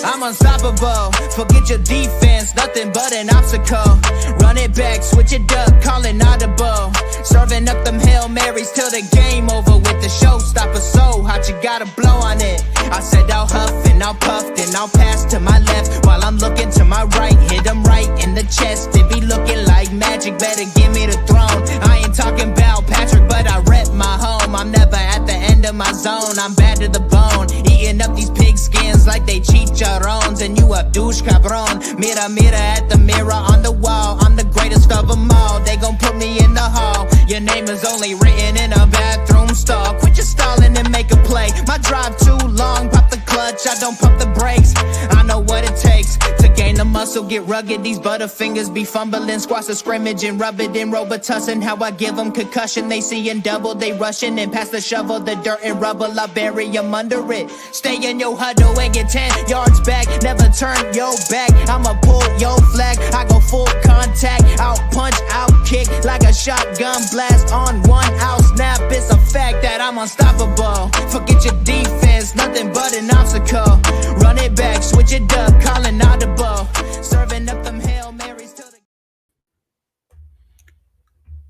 I'm unstoppable. Forget your defense, nothing but an obstacle. Run it back, switch it up, call it audible. Serving up them Hail Marys till the game over with the showstopper. So hot, you gotta blow on it. I said I'll huff and I'll puff, then I'll pass to my left while I'm looking to my right. Hit him right in the chest. It be looking like magic. Better give me the throne. I ain't talking about Patrick, but I rep my home. I'm never at the end of my zone. I'm bad to the bone. Eating up these pig skins like they chicharrones. And you a douche cabron. Mira, mira at the mirror on the wall. I'm the greatest of them all. They gon' put me in the hall. Your name is only written in a bathroom stall. Quit your stalling and make a play. My drive too long. Pop the clutch, I don't pump the brakes. I know what it takes to gain the muscle, get rugged. These butterfingers be fumbling. Squash the scrimmage and rub it in Robitussin. How I give them concussion. They seeing double, they rushing and pass the shovel. The dirt and rubble, I bury them under it. Stay in your huddle and get 10 yards back. Never turn your back. I'ma pull your flag. I go full contact. Out punch, out kick like a shotgun blast on one out snap. It's a fact that I'm unstoppable. Forget your defense, nothing but an obstacle. Run it back, switch it up, calling audible. Serving up them Hail Marys till the...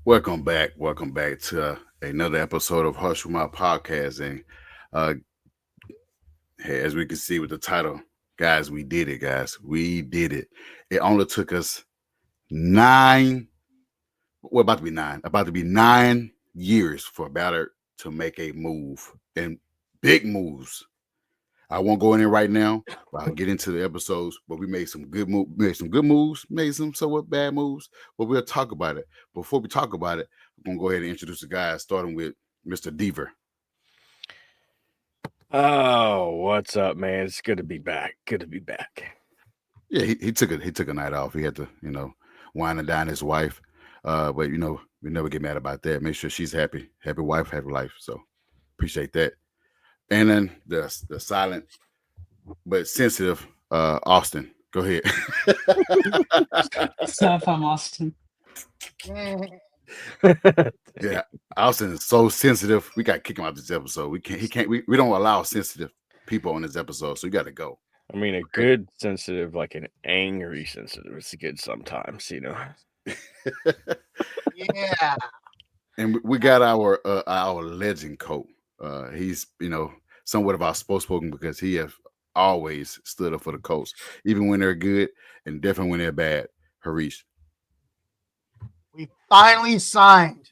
Welcome back to another episode of Hush with My Podcast. And hey, as we can see with the title, guys, we did it, guys. We did it. It only took us about to be 9 years for Ballard to make a move, and big moves. I won't go in there right now, but I'll get into the episodes. But we made some good moves, made some somewhat bad moves, but we'll talk about it. Before we talk about it, we're gonna go ahead and introduce the guys, starting with Mr. Deaver. Oh, what's up, man? It's good to be back. Yeah, he took a night off. He had to, wine and dine his wife. But we never get mad about that. Make sure she's happy. Happy wife, happy life. So appreciate that. And then the silent but sensitive Austin. Go ahead. What's up? I'm Austin. Yeah, Austin is so sensitive. We got to kick him out this episode. We don't allow sensitive people on this episode, so you got to go. I mean, a good sensitive, like an angry sensitive, is good sometimes, Yeah. And we got our legend coach. He's somewhat of our spokesperson because he has always stood up for the Colts, even when they're good and definitely when they're bad. Harish. We finally signed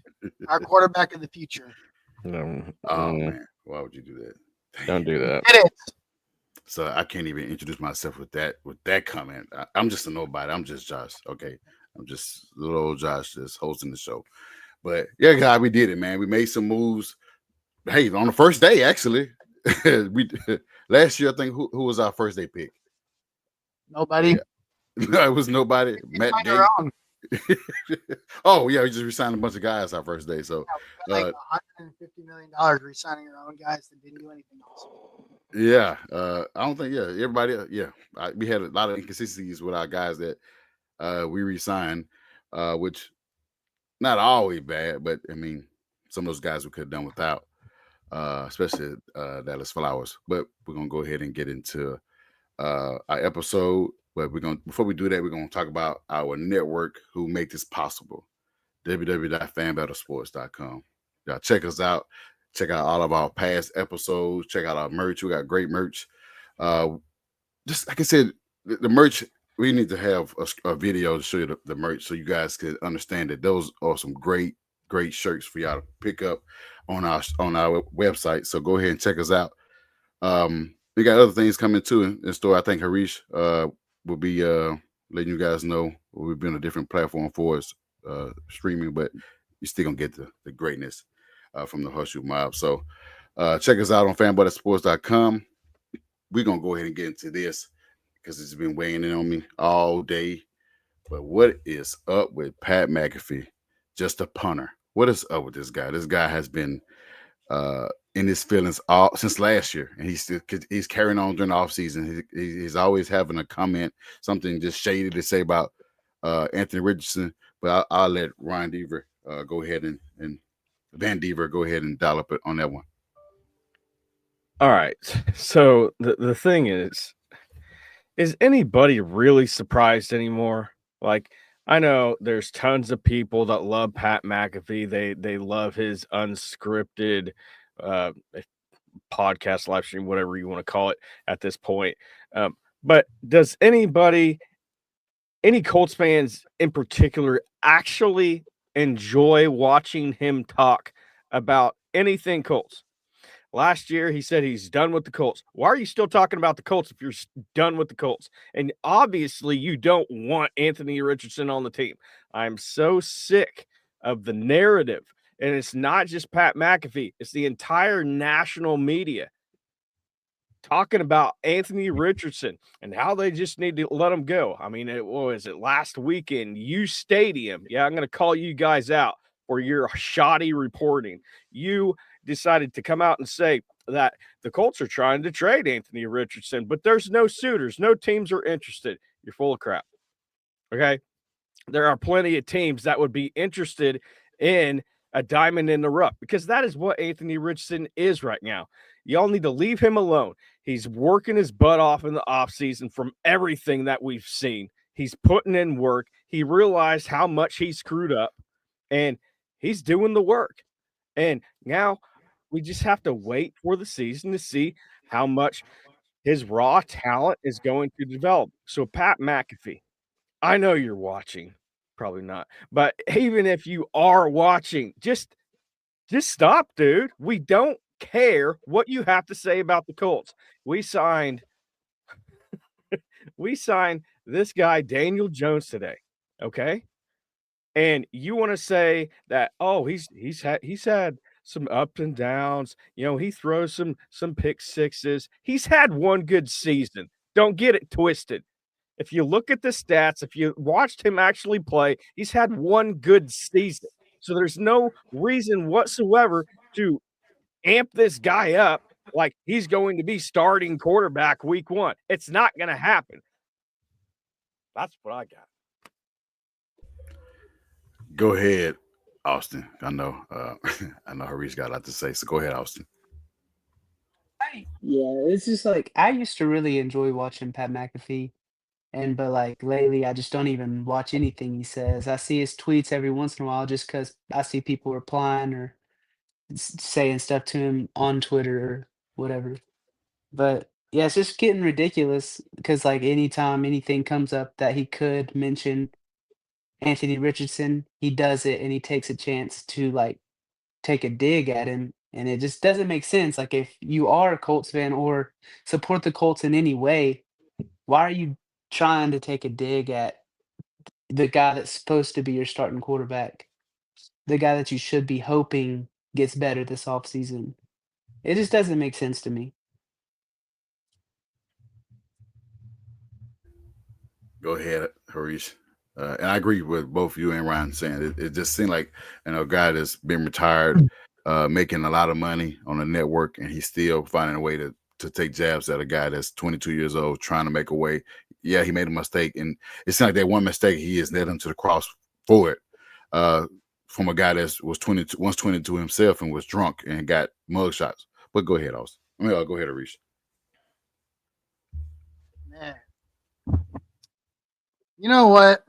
our quarterback of the future. Man, why would you do that? Don't do that. Did it. So I can't even introduce myself with that comment. I'm just a nobody. I'm just Josh. Okay, I'm just little old Josh, just hosting the show. But yeah, guys, we did it, man. We made some moves. Hey, on the first day, actually, last year I think who was our first day pick? Nobody. Yeah. It was nobody. Matt Day. Oh yeah, we just re-signed a bunch of guys our first day. So $150 million re-signing your own guys that didn't do anything else. Yeah, I don't think. Yeah, everybody. We had a lot of inconsistencies with our guys that we re-signed, which not always bad, but I mean, some of those guys we could have done without, especially Dallas Flowers. But we're gonna go ahead and get into our episode. But before we do that, we're gonna talk about our network who make this possible. www.fanbattlesports.com. Y'all check us out. Check out all of our past episodes. Check out our merch. We got great merch. Just like I said, the merch, we need to have a video to show you the merch so you guys could understand that those are some great shirts for y'all to pick up on our website. So go ahead and check us out. We got other things coming too in the store. I think Harish will be letting you guys know. We've been a different platform for us streaming, but you're still gonna get the greatness from the Hush Mob. So check us out on fanbattlesports.com. We're gonna go ahead and get into this because it's been weighing in on me all day. But what is up with Pat McAfee? Just a punter. What is up with this guy? This guy has been in his feelings all since last year, and he's carrying on during the offseason. He's always having a comment, something just shady to say about Anthony Richardson. But I'll let Ryan Deaver go ahead and Van Deaver go ahead and dial up it on that one. All right. So the thing is, Is anybody really surprised anymore? Like, I know there's tons of people that love Pat McAfee. They love his unscripted uh podcast, live stream, whatever you want to call it at this point. But does any Colts fans in particular actually enjoy watching him talk about anything Colts? Last year, he said he's done with the Colts. Why are you still talking about the Colts if you're done with the Colts? And obviously, you don't want Anthony Richardson on the team. I'm so sick of the narrative. And it's not just Pat McAfee, it's the entire national media talking about Anthony Richardson and how they just need to let him go. I mean, what was it last weekend? U Stadium. Yeah, I'm going to call you guys out for your shoddy reporting. You decided to come out and say that the Colts are trying to trade Anthony Richardson, but there's no suitors. No teams are interested. You're full of crap. Okay. There are plenty of teams that would be interested in a diamond in the rough because that is what Anthony Richardson is right now. Y'all need to leave him alone. He's working his butt off in the offseason from everything that we've seen. He's putting in work. He realized how much he screwed up, and he's doing the work. And now we just have to wait for the season to see how much his raw talent is going to develop. So, Pat McAfee, I know you're watching. Probably not. But even if you are watching, just stop, dude. We don't care what you have to say about the Colts. We signed this guy Daniel Jones today, okay? And you want to say that he's had some ups and downs. You know, he throws some pick sixes. He's had one good season. Don't get it twisted. If you look at the stats, if you watched him actually play, he's had one good season. So there's no reason whatsoever to amp this guy up like he's going to be starting quarterback week 1. It's not going to happen. That's what I got. Go ahead, Austin. I know Harish got a lot to say, so go ahead, Austin. Yeah, it's just like I used to really enjoy watching Pat McAfee. But like lately, I just don't even watch anything he says. I see his tweets every once in a while just because I see people replying or saying stuff to him on Twitter or whatever. But yeah, it's just getting ridiculous because like anytime anything comes up that he could mention Anthony Richardson, he does it and he takes a chance to like take a dig at him. And it just doesn't make sense. Like if you are a Colts fan or support the Colts in any way, why are you trying to take a dig at the guy that's supposed to be your starting quarterback? The guy that you should be hoping gets better this offseason. It just doesn't make sense to me. Go ahead, Harish. And I agree with both you and Ryan saying it just seemed like a guy that's been retired, making a lot of money on the network, and he's still finding a way to take jabs at a guy that's 22 years old trying to make a way. Yeah, he made a mistake, and it's not like that one mistake he is led him to the cross for it. From a guy that was 22 himself and was drunk and got mug shots. But go ahead, Austin. Go ahead, Harish. Man. You know what?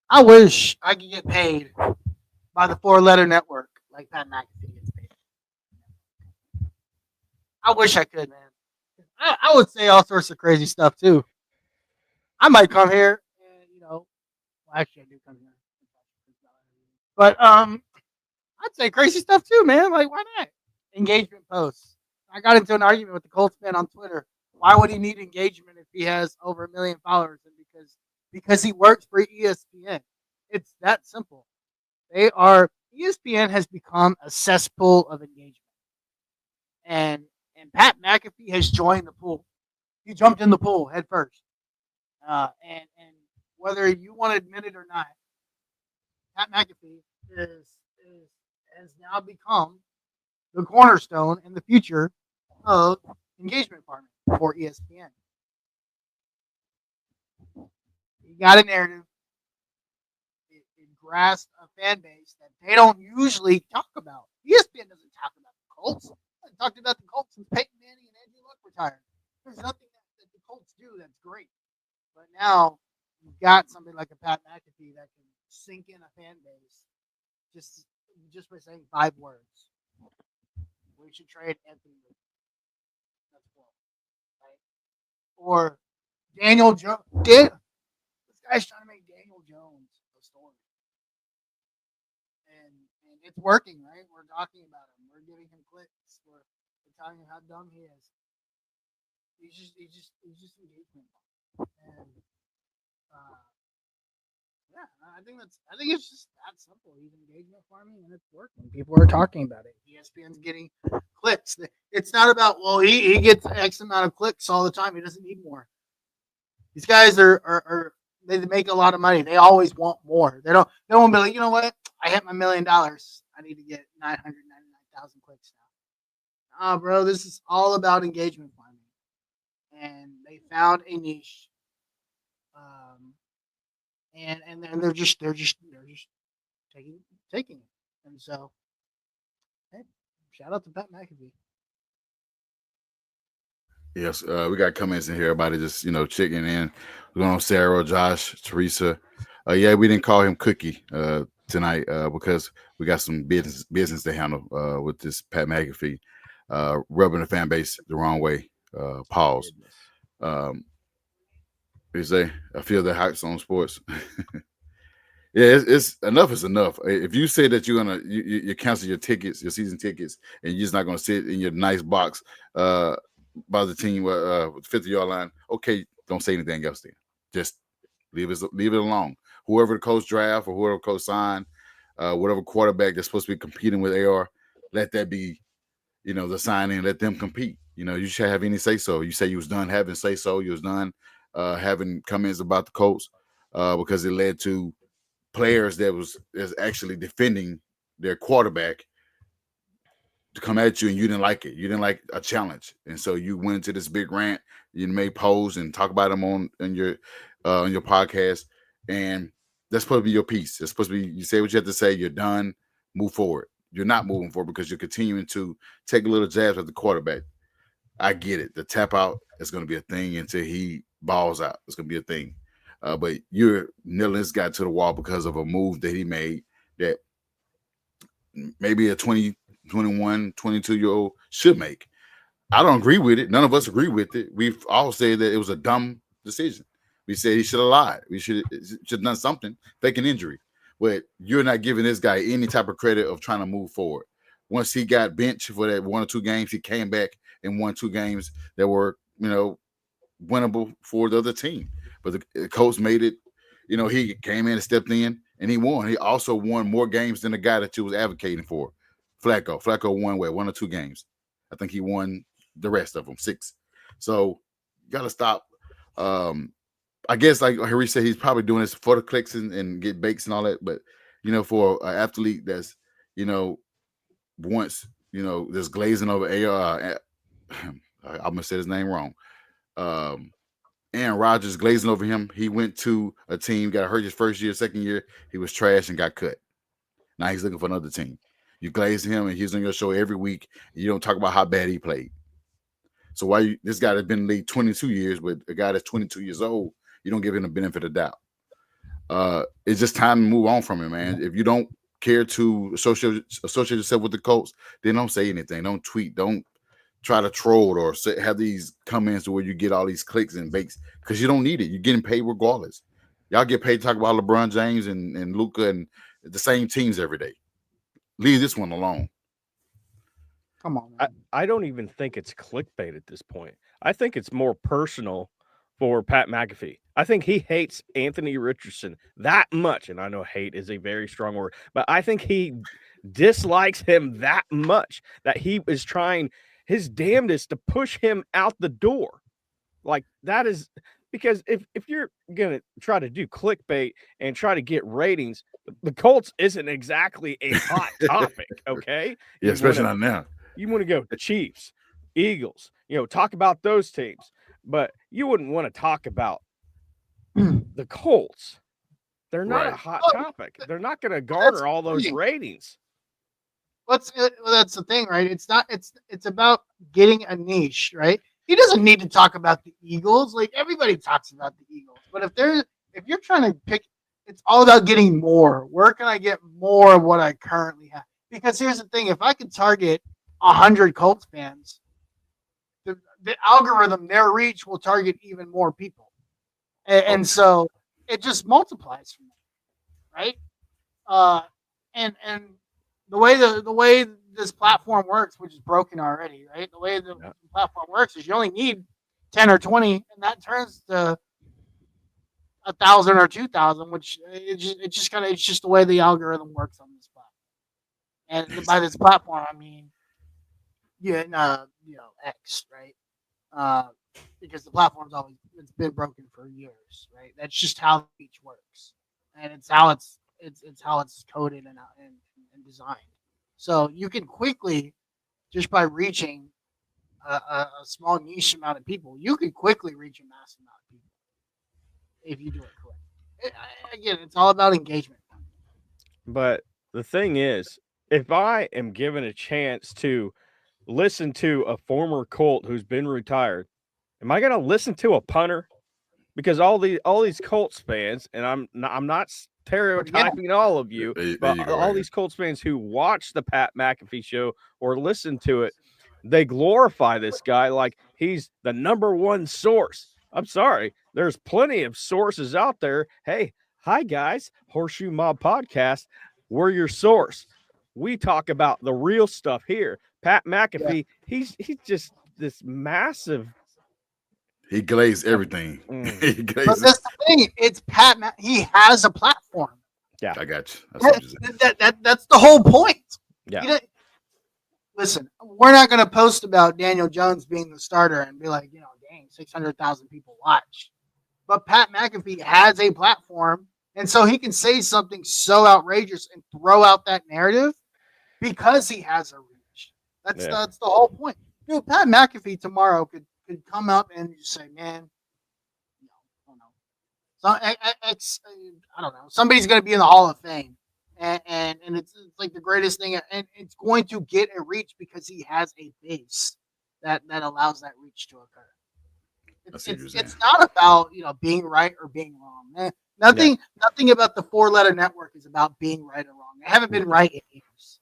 I wish I could get paid by the 4-letter network like Pat McAfee gets paid. I wish I could, man. I would say all sorts of crazy stuff too. I might come here and well, actually I do come here. But I'd say crazy stuff too, man. Like, why not? Engagement posts. I got into an argument with the Colts fan on Twitter. Why would he need engagement if he has over 1 million followers? And because he works for ESPN. It's that simple. ESPN has become a cesspool of engagement. And Pat McAfee has joined the pool. He jumped in the pool head first. And whether you want to admit it or not, Pat McAfee has now become the cornerstone and the future of engagement partner for ESPN. He got a narrative. It grasped a fan base that they don't usually talk about. ESPN doesn't talk about the Colts. They talked about the Colts since Peyton Manning and Andrew Luck retired. There's nothing that the Colts do that's sink in a fan base just by saying 5 words. We should trade Anthony Richardson. That's cool, right? Or Daniel Jones. This guy's trying to make Daniel Jones a story. And it's working, right? We're talking about him. We're giving him clicks. We're telling him how dumb he is. He's just engagement. And yeah, I think it's just that simple. He's engagement farming and it's working. People are talking about it. ESPN's getting clicks. It's not about, well, he gets X amount of clicks all the time. He doesn't need more. These guys are they make a lot of money. They always want more. They don't be like, you know what? I hit my $1 million. I need to get 999,000 clicks now. Bro, this is all about engagement farming. And they found a niche. And they're just taking it. And so, hey, shout out to Pat McAfee. Yes, we got comments in here. Everybody just checking in. We're going on Sarah, Josh, Teresa. Yeah, we didn't call him Cookie tonight because we got some business to handle with this Pat McAfee rubbing the fan base the wrong way. Pause. You say, I feel the hype on sports. Yeah, it's enough is enough. If you say that you're gonna you cancel your tickets, your season tickets, and you're just not gonna sit in your nice box by the team with 50-yard line, okay, don't say anything else then. Just leave it alone. Whoever the coach draft or whoever coach sign, whatever quarterback that's supposed to be competing with AR, let that be, the signing. Let them compete. You should have any say so. You say you was done having say so. You was done having comments about the Colts because it led to players that's actually defending their quarterback to come at you, and you didn't like it. You didn't like a challenge, and so you went into this big rant. You made polls and talk about them on your podcast, and that's supposed to be your piece. It's supposed to be, you say what you have to say. You're done. Move forward. You're not moving forward because you're continuing to take a little jabs at the quarterback. I get it. The tap out is going to be a thing until he balls out. It's going to be a thing. But you're nailing this guy to the wall because of a move that he made that maybe a 20, 21, 22-year-old should make. I don't agree with it. None of us agree with it. We've all said that it was a dumb decision. We said he should have lied. We should have done something, fake an injury. But you're not giving this guy any type of credit of trying to move forward. Once he got benched for that 1 or 2 games, he came back and won 2 games that were, winnable for the other team. But the coach made it, he came in and stepped in and he won. He also won more games than the guy that you was advocating for, Flacco. Flacco won 1 or 2 games. I think he won the rest of them, 6. So you got to stop. I guess like Harry said, he's probably doing this for the clicks and get bakes and all that. But, for an athlete that's, once, just glazing over AR, I'm going to say his name wrong. Aaron Rodgers glazing over him. He went to a team, got hurt his first year, second year. He was trash and got cut. Now he's looking for another team. You glaze him and he's on your show every week. And you don't talk about how bad he played. So this guy that's been in the league 22 years, with a guy that's 22 years old, you don't give him the benefit of doubt. It's just time to move on from him, man. If you don't care to associate yourself with the Colts, then don't say anything. Don't tweet. Don't try to troll or have these comments where you get all these clicks and bakes because you don't need it. You're getting paid regardless. Y'all get paid to talk about LeBron James and Luka and the same teams every day. Leave this one alone. Come on, man. I don't even think it's clickbait at this point. I think it's more personal for Pat McAfee. I think he hates Anthony Richardson that much. And I know hate is a very strong word, but I think he dislikes him that much that he is trying his damnedest to push him out the door. Like that is because if you're going to try to do clickbait and try to get ratings, the Colts isn't exactly a hot topic. Okay. Yeah, especially not now. You want to go Chiefs, Eagles, talk about those teams, but you wouldn't want to talk about the Colts. They're not a hot topic. They're not going to garner all those ratings. That's the thing, right? It's about getting a niche, right? He doesn't need to talk about the Eagles. Like everybody talks about the Eagles, but if you're trying to pick, it's all about getting more. Where can I get more of what I currently have? Because here's the thing: if I can target 100 Colts fans, the algorithm, their reach will target even more people, and so it just multiplies from there, right? And the way this platform works, which is broken already, right? The way the platform works is you only need 10 or 20, and that turns to 1,000 or 2,000, which it's just the way the algorithm works on this platform. And by this platform, I mean X, right? Because the platform's it's been broken for years, right? That's just how each works, and it's how it's coded and designed. So you can quickly, just by reaching a small niche amount of people, you can quickly reach a mass amount of people if you do it correctly. Again, it's all about engagement. But the thing is, if I am given a chance to listen to a former Colt who's been retired, am I going to listen to a punter? Because all these Colts fans, and I'm not stereotyping all of you, but all these Colts fans who watch the Pat McAfee show or listen to it, they glorify this guy like he's the number one source. I'm sorry, there's plenty of sources out there. Hey, hi guys, Horseshoe Mob Podcast, we're your source. We talk about the real stuff here. Pat McAfee, he's just this massive. He glazed everything. He glazed but that's the thing. It's Pat. He has a platform. Yeah, I got you. That's the whole point. Yeah. Listen, we're not going to post about Daniel Jones being the starter and be like, dang, 600,000 people watch. But Pat McAfee has a platform, and so he can say something so outrageous and throw out that narrative because he has a reach. That's the whole point. Dude, Pat McAfee tomorrow could come up and just say, man, I don't know. So I don't know. Somebody's going to be in the Hall of Fame, and it's like the greatest thing, and it's going to get a reach because he has a base that allows that reach to occur. It's not about being right or being wrong. Nothing about the 4-letter network is about being right or wrong. They haven't been right in years.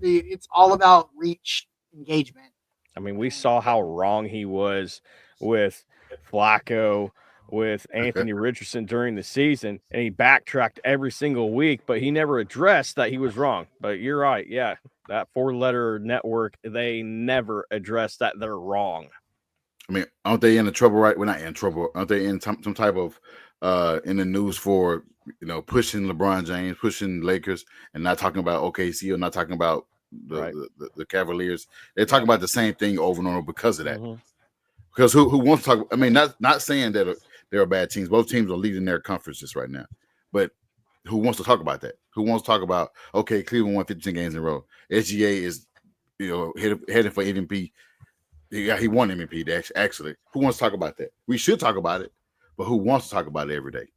It's all about reach, engagement. I mean, we saw how wrong he was with Flacco, with Anthony Richardson during the season, and he backtracked every single week, but he never addressed that he was wrong. But you're right. Yeah, that 4-letter network, they never addressed that they're wrong. I mean, aren't they in the trouble, right? We're not in trouble. Aren't they in some type of in the news for, pushing LeBron James, pushing Lakers, and not talking about OKC or not talking about the Cavaliers? They're talking about the same thing over and over because of that. Mm-hmm. Because who wants to talk? I mean, not saying that there are bad teams. Both teams are leading their conferences right now. But who wants to talk about that? Who wants to talk about, okay, Cleveland won 15 games in a row. SGA is, heading for MVP. He won MVP, actually. Who wants to talk about that? We should talk about it, but who wants to talk about it every day?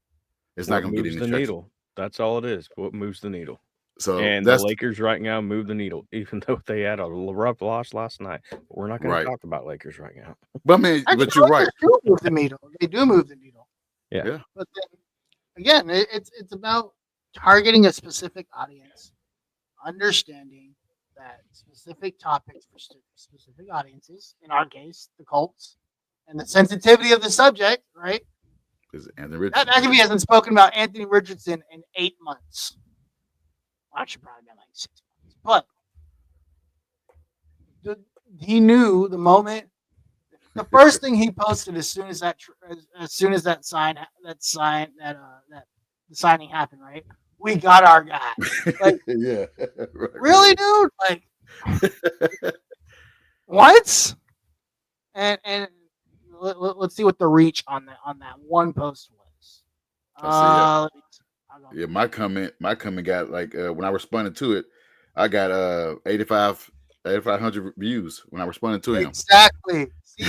It's not going to get any the needle. That's all it is. What moves the needle? So and the Lakers right now move the needle, even though they had a rough loss last night. But we're not going to talk about Lakers right now. But I mean, but you're right. They do move the needle. They do move the needle. Yeah. But then, again, it's about targeting a specific audience, understanding that specific topics for specific audiences, in our case, the Colts, and the sensitivity of the subject, right? McAfee hasn't spoken about Anthony Richardson in 8 months. Well, actually, probably been like 6 months. But he knew the moment. The first thing he posted as soon as that signing happened, right? We got our guy. Like, yeah, right. Really, dude? Like, what? And let's see what the reach on that one post was. Yeah, my comment got like when I responded to it, I got 8,500 views when I responded to him. Exactly. See,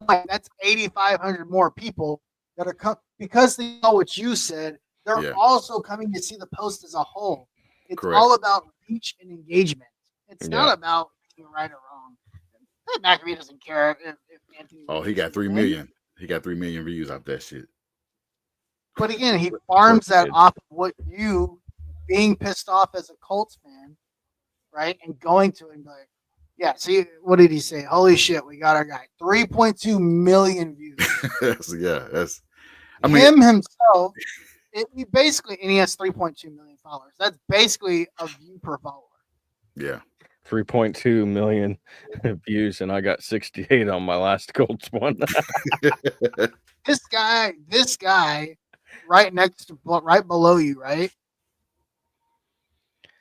that's 8,500 more people that are because they know what you said. They're also coming to see the post as a whole. It's all about reach and engagement. It's not about being right or wrong. Pat McAfee doesn't care if Anthony. Oh, he got 3 million. He got 3 million views off that shit. But again, he farms that Kids. off of what you being pissed off as a Colts fan, right? And going to it and be like, yeah, see, what did he say? Holy shit, we got our guy. 3.2 million views. That's. I mean, Him himself, he basically, and he has 3.2 million followers. That's basically a view per follower. yeah. 3.2 million views, and I got 68 on my last Colts one. This guy, right below you, right,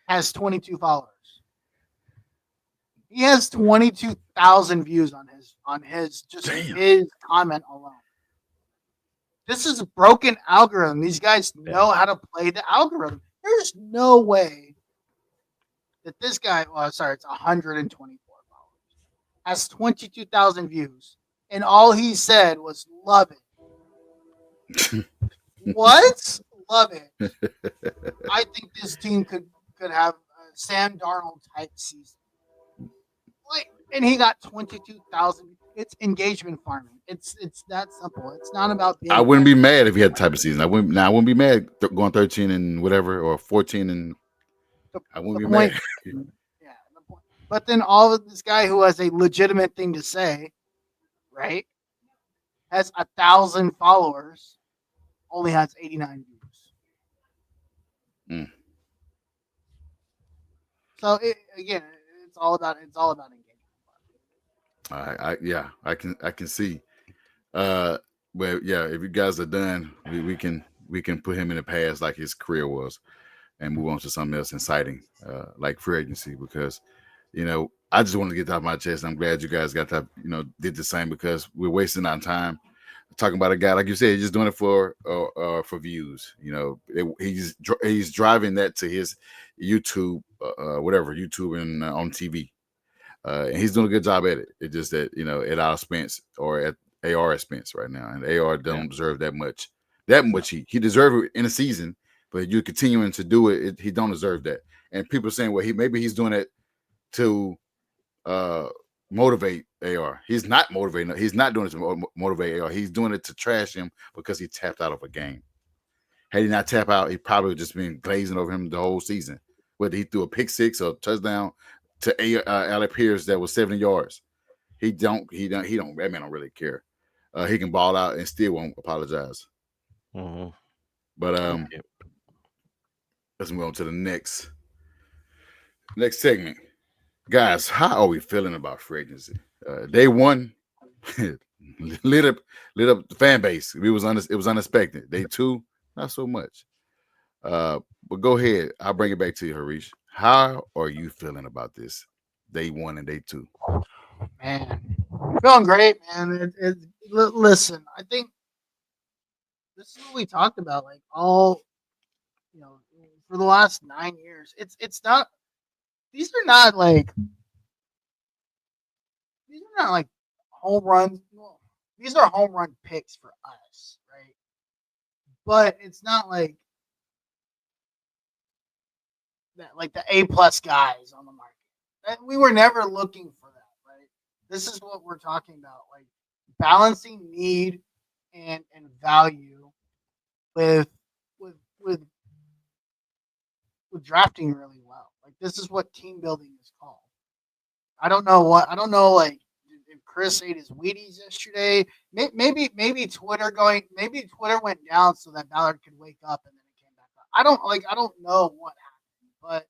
has 22 followers. He has 22,000 views on his Damn. his comment alone. This is a broken algorithm. These guys know how to play the algorithm. There's no way that this guy, it's 124 followers, has 22,000 views, and all he said was love it. What? Love it. I think this team could have a Sam Darnold type season. And he got 22,000. It's engagement farming. It's that simple. It's not about being. I wouldn't be mad if he had the type of season. I wouldn't be mad going 13 and whatever or 14 and. I wouldn't be mad. Yeah, the point. But then all of this guy who has a legitimate thing to say, right, has 1,000 followers, only has 89 views. So it's all about engagement. I can see. But yeah, if you guys are done, we can put him in the past like his career was, and move on to something else exciting, like free agency. Because I just wanted to get that off my chest. I'm glad you guys got that. Did the same because we're wasting our time talking about a guy like you said. He's just doing it for views. He's driving that to his YouTube, YouTube and on TV. And he's doing a good job at it. It's just that, at our expense or at AR expense right now. And AR don't deserve that much. He deserves it in a season, but you're continuing to do it. He don't deserve that. And people are saying, well, maybe he's doing it to motivate AR. He's not motivating. He's not doing it to motivate AR. He's doing it to trash him because he tapped out of a game. Had he not tap out, he probably would just been glazing over him the whole season. Whether he threw a pick six or a touchdown to Alec Pierce that was 70 yards. He don't that man don't really care. He can ball out and still won't apologize. Mm-hmm. But let's move on to the next segment. Guys, how are we feeling about free agency? Day one lit up the fan base. It was unexpected. Day two, not so much. But go ahead. I'll bring it back to you, Harish. How are you feeling about this? Day one and day two. Man, feeling great, man. Listen, I think this is what we talked about, like all, for the last 9 years. It's not. These are not like home runs. Well, these are home run picks for us, right? But it's not like that, like the A+ guys on the market. We were never looking for that, right? This is what we're talking about, like balancing need and value with drafting really well. Like this is what team building is called. I don't know like if Chris ate his Wheaties yesterday. Maybe Twitter went down so that Ballard could wake up and then it came back up. I don't know what happened,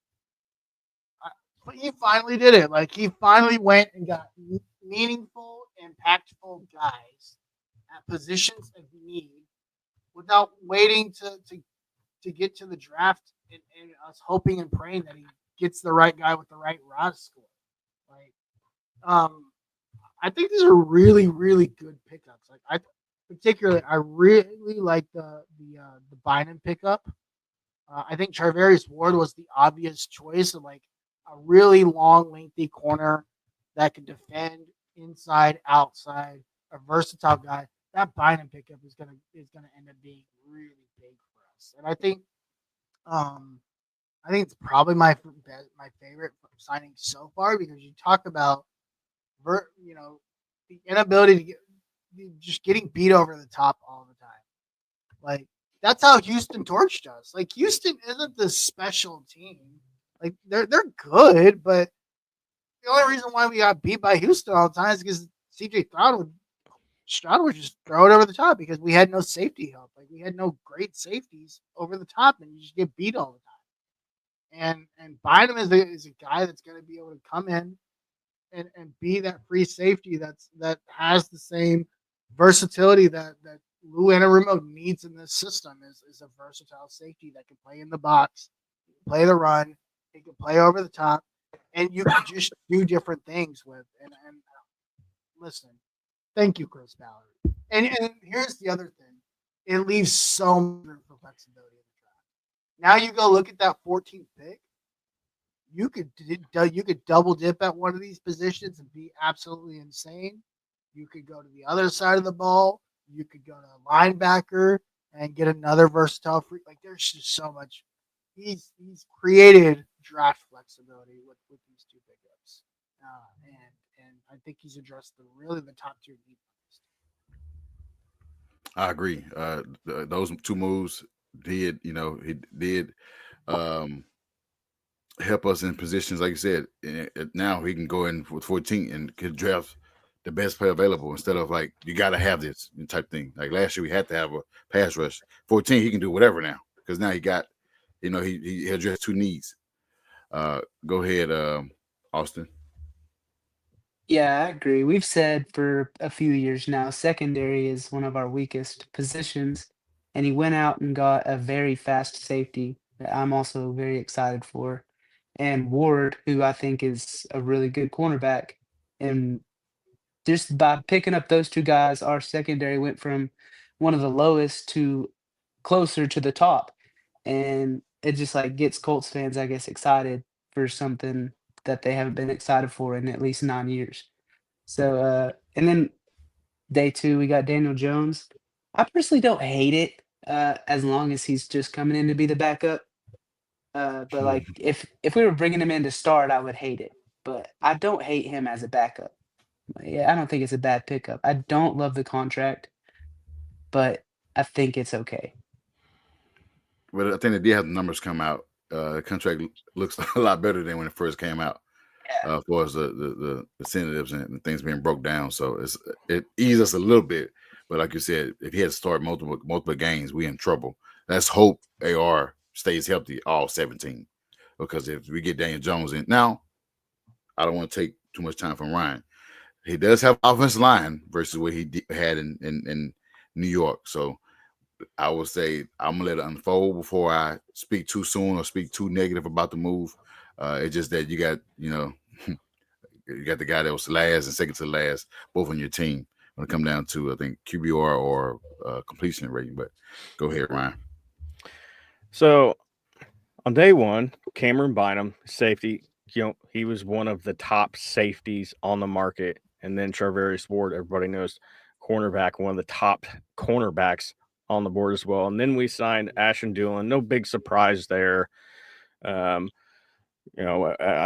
but he finally did it. Like he finally went and got meaningful, impactful guys at positions of need without waiting to get to the draft and us hoping and praying that he gets the right guy with the right raw score. Like, I think these are really, really good pickups. Like I really like the Bynum pickup. I think Charvarius Ward was the obvious choice of like a really long, lengthy corner that could defend inside, outside, a versatile guy. That Bynum pickup is gonna end up being really big for us. And I think it's probably my favorite signing so far because you talk about the inability to just getting beat over the top all the time. Like that's how Houston torched us. Like Houston isn't this special team. Like they're good, but the only reason why we got beat by Houston all the time is because Stroud would just throw it over the top because we had no safety help. Like we had no great safeties over the top, and you just get beat all the time. And Bynum is a guy that's going to be able to come in and be that free safety that has the same versatility that Lou Anarumo needs in this system is a versatile safety that can play in the box, play the run, he can play over the top, and you can just do different things with. And listen, thank you, Chris Ballard. And here's the other thing: it leaves so much room for flexibility in the draft. Now you go look at that 14th pick. You could double dip at one of these positions and be absolutely insane. You could go to the other side of the ball. You could go to a linebacker and get another versatile free. Like there's just so much. He's created draft flexibility with these two pickups, and I think he's addressed the top tier needs. I agree. Those two moves did, he did help us in positions, like you said. Now he can go in with 14 and could draft the best player available instead of like you got to have this type thing. Like last year, we had to have a pass rush. 14, he can do whatever now because now he got, he addressed two needs. Go ahead, Austin. Yeah, I agree. We've said for a few years now, secondary is one of our weakest positions, and he went out and got a very fast safety that I'm also very excited for. And Ward, who I think is a really good cornerback. And just by picking up those two guys, our secondary went from one of the lowest to closer to the top. And it just like gets Colts fans, I guess, excited for something that they haven't been excited for in at least 9 years. So, and then day two, we got Daniel Jones. I personally don't hate it as long as he's just coming in to be the backup. But like if we were bringing him in to start, I would hate it. But I don't hate him as a backup. Yeah, I don't think it's a bad pickup. I don't love the contract, but I think it's okay. But I think they did have the numbers come out. The contract looks a lot better than when it first came out. Yeah. As far as the incentives and things being broke down, so it eased us a little bit. But like you said, if he had to start multiple games, we in trouble. Let's hope AR stays healthy all 17, because if we get Daniel Jones in now, I don't want to take too much time from Ryan. He does have offensive line versus what he had in New York. So I would say I'm gonna let it unfold before I speak too soon or speak too negative about the move. It's just that you got you got the guy that was last and second to last, both on your team when it come down to I think QBR or completion rating. But go ahead, Ryan. So on day one, Cameron Bynum, safety, he was one of the top safeties on the market. And then Charvarius Ward, everybody knows, cornerback, one of the top cornerbacks on the board as well. And then we signed Ashton Dulin. No big surprise there. I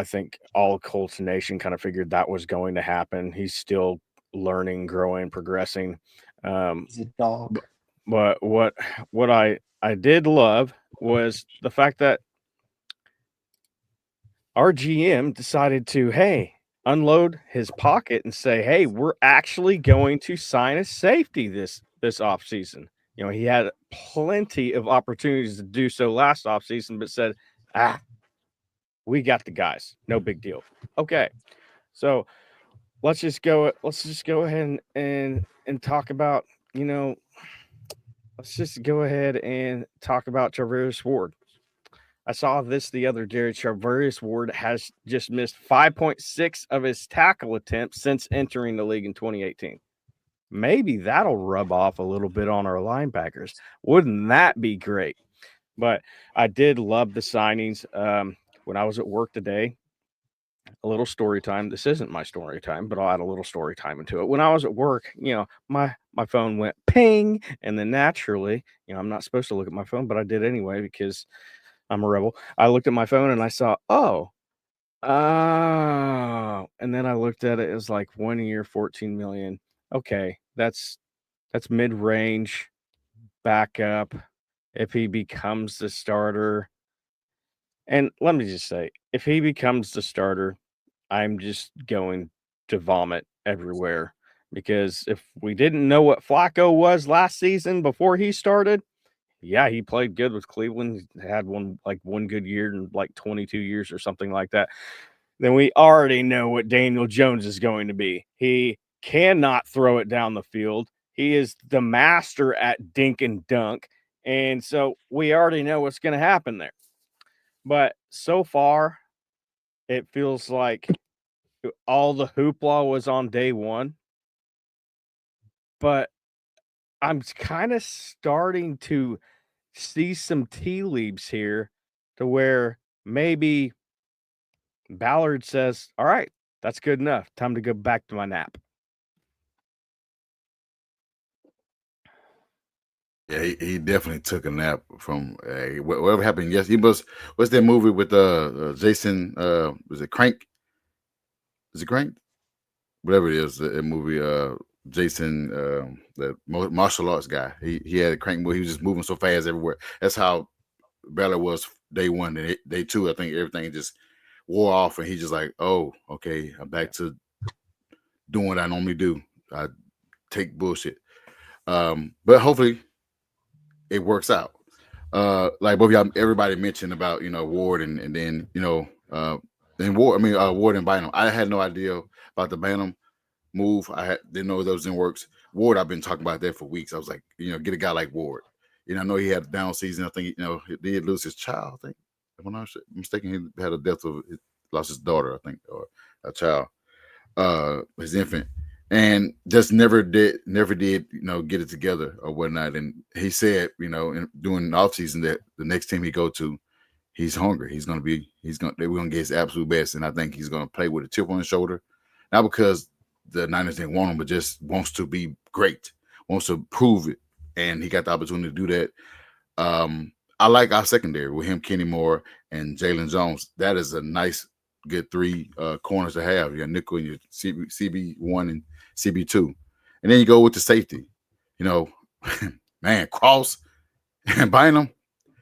think all Colts Nation kind of figured that was going to happen. He's still learning, growing, progressing. He's a dog. But what I did love was the fact that our GM decided to, unload his pocket and say, hey, we're actually going to sign a safety this offseason. He had plenty of opportunities to do so last offseason, but said, we got the guys. No big deal. Okay. So let's just go ahead and talk about, let's just go ahead and talk about Charvarius Ward. I saw this the other day. Charvarius Ward has just missed 5.6 of his tackle attempts since entering the league in 2018. Maybe that'll rub off a little bit on our linebackers. Wouldn't that be great? But I did love the signings. When I was at work today, a little story time. This isn't my story time, but I'll add a little story time into it. When I was at work, my phone went ping, and then naturally, I'm not supposed to look at my phone, but I did anyway because I'm a rebel. I looked at my phone and I saw, and then I looked at it. It was like 1 year, 14 million. Okay, that's mid-range backup. if he becomes the starter. And let me just say, if he becomes the starter, I'm just going to vomit everywhere because if we didn't know what Flacco was last season before he started, yeah, he played good with Cleveland. He had one good year in like 22 years or something like that. Then we already know what Daniel Jones is going to be. He cannot throw it down the field. He is the master at dink and dunk. And so we already know what's going to happen there. But so far, it feels like all the hoopla was on day one. But I'm kind of starting to see some tea leaves here to where maybe Ballard says, all right, that's good enough. Time to go back to my nap. Yeah, he definitely took a nap from whatever happened. Yes, he was. What's that movie with Jason? Was it Crank? Is it Crank? Whatever it is, the movie. Jason, the martial arts guy. He had a Crank movie. He was just moving so fast everywhere. That's how Ballard was day one. And day two, I think everything just wore off, and he just like, oh, okay, I'm back to doing what I normally do. I take bullshit. But hopefully it works out. Like both y'all, everybody mentioned about Ward and then and Ward. I mean Ward and Bynum. I had no idea about the Bynum move. Didn't know those in works. Ward, I've been talking about that for weeks. I was like, get a guy like Ward. I know he had a down season. I think he did lose his child. I think, if I'm not mistaken, he had a death of lost his daughter. I think, or a child, his infant. And just never did, get it together or whatnot. And he said, during the offseason that the next team he go to, he's hungry. We're gonna get his absolute best. And I think he's gonna play with a chip on his shoulder. Not because the Niners didn't want him, but just wants to be great, wants to prove it. And he got the opportunity to do that. I like our secondary with him, Kenny Moore and Jalen Jones. That is a nice, good three corners to have. Your nickel and your CB1 and CB2. And then you go with the safety. Man, Cross and Bynum.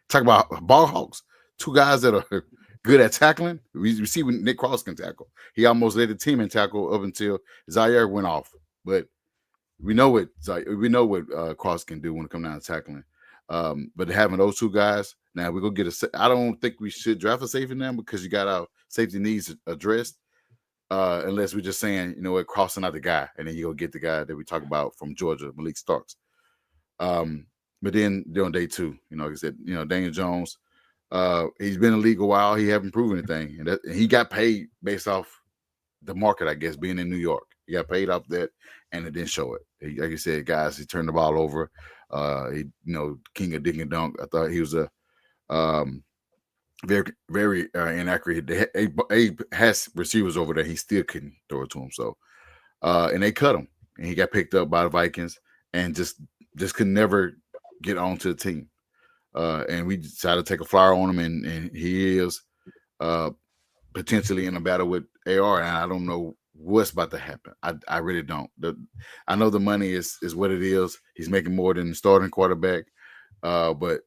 Talk about ball hawks. Two guys that are good at tackling. We see when Nick Cross can tackle. He almost led the team in tackle up until Zaire went off. But we know what Cross can do when it comes down to tackling. But having those two guys, now we're going to get I don't think we should draft a safety now because you got our safety needs addressed. Unless we're just saying, Crossing out the guy, and then you go get the guy that we talk about from Georgia, Malik Starks. But then during day two, like I said, Daniel Jones, he's been in the league a while. He haven't proven anything, and he got paid based off the market, I guess, being in New York. He got paid off that, and it didn't show it. Like you said, guys, he turned the ball over. He, king of dink and dunk. I thought he was a very, very inaccurate. Abe has receivers over there. He still couldn't throw it to him. So, and they cut him, and he got picked up by the Vikings, and just could never get onto the team. And we decided to take a flyer on him, and he is potentially in a battle with AR, and I don't know what's about to happen. I really don't. I know the money is what it is. He's making more than the starting quarterback, but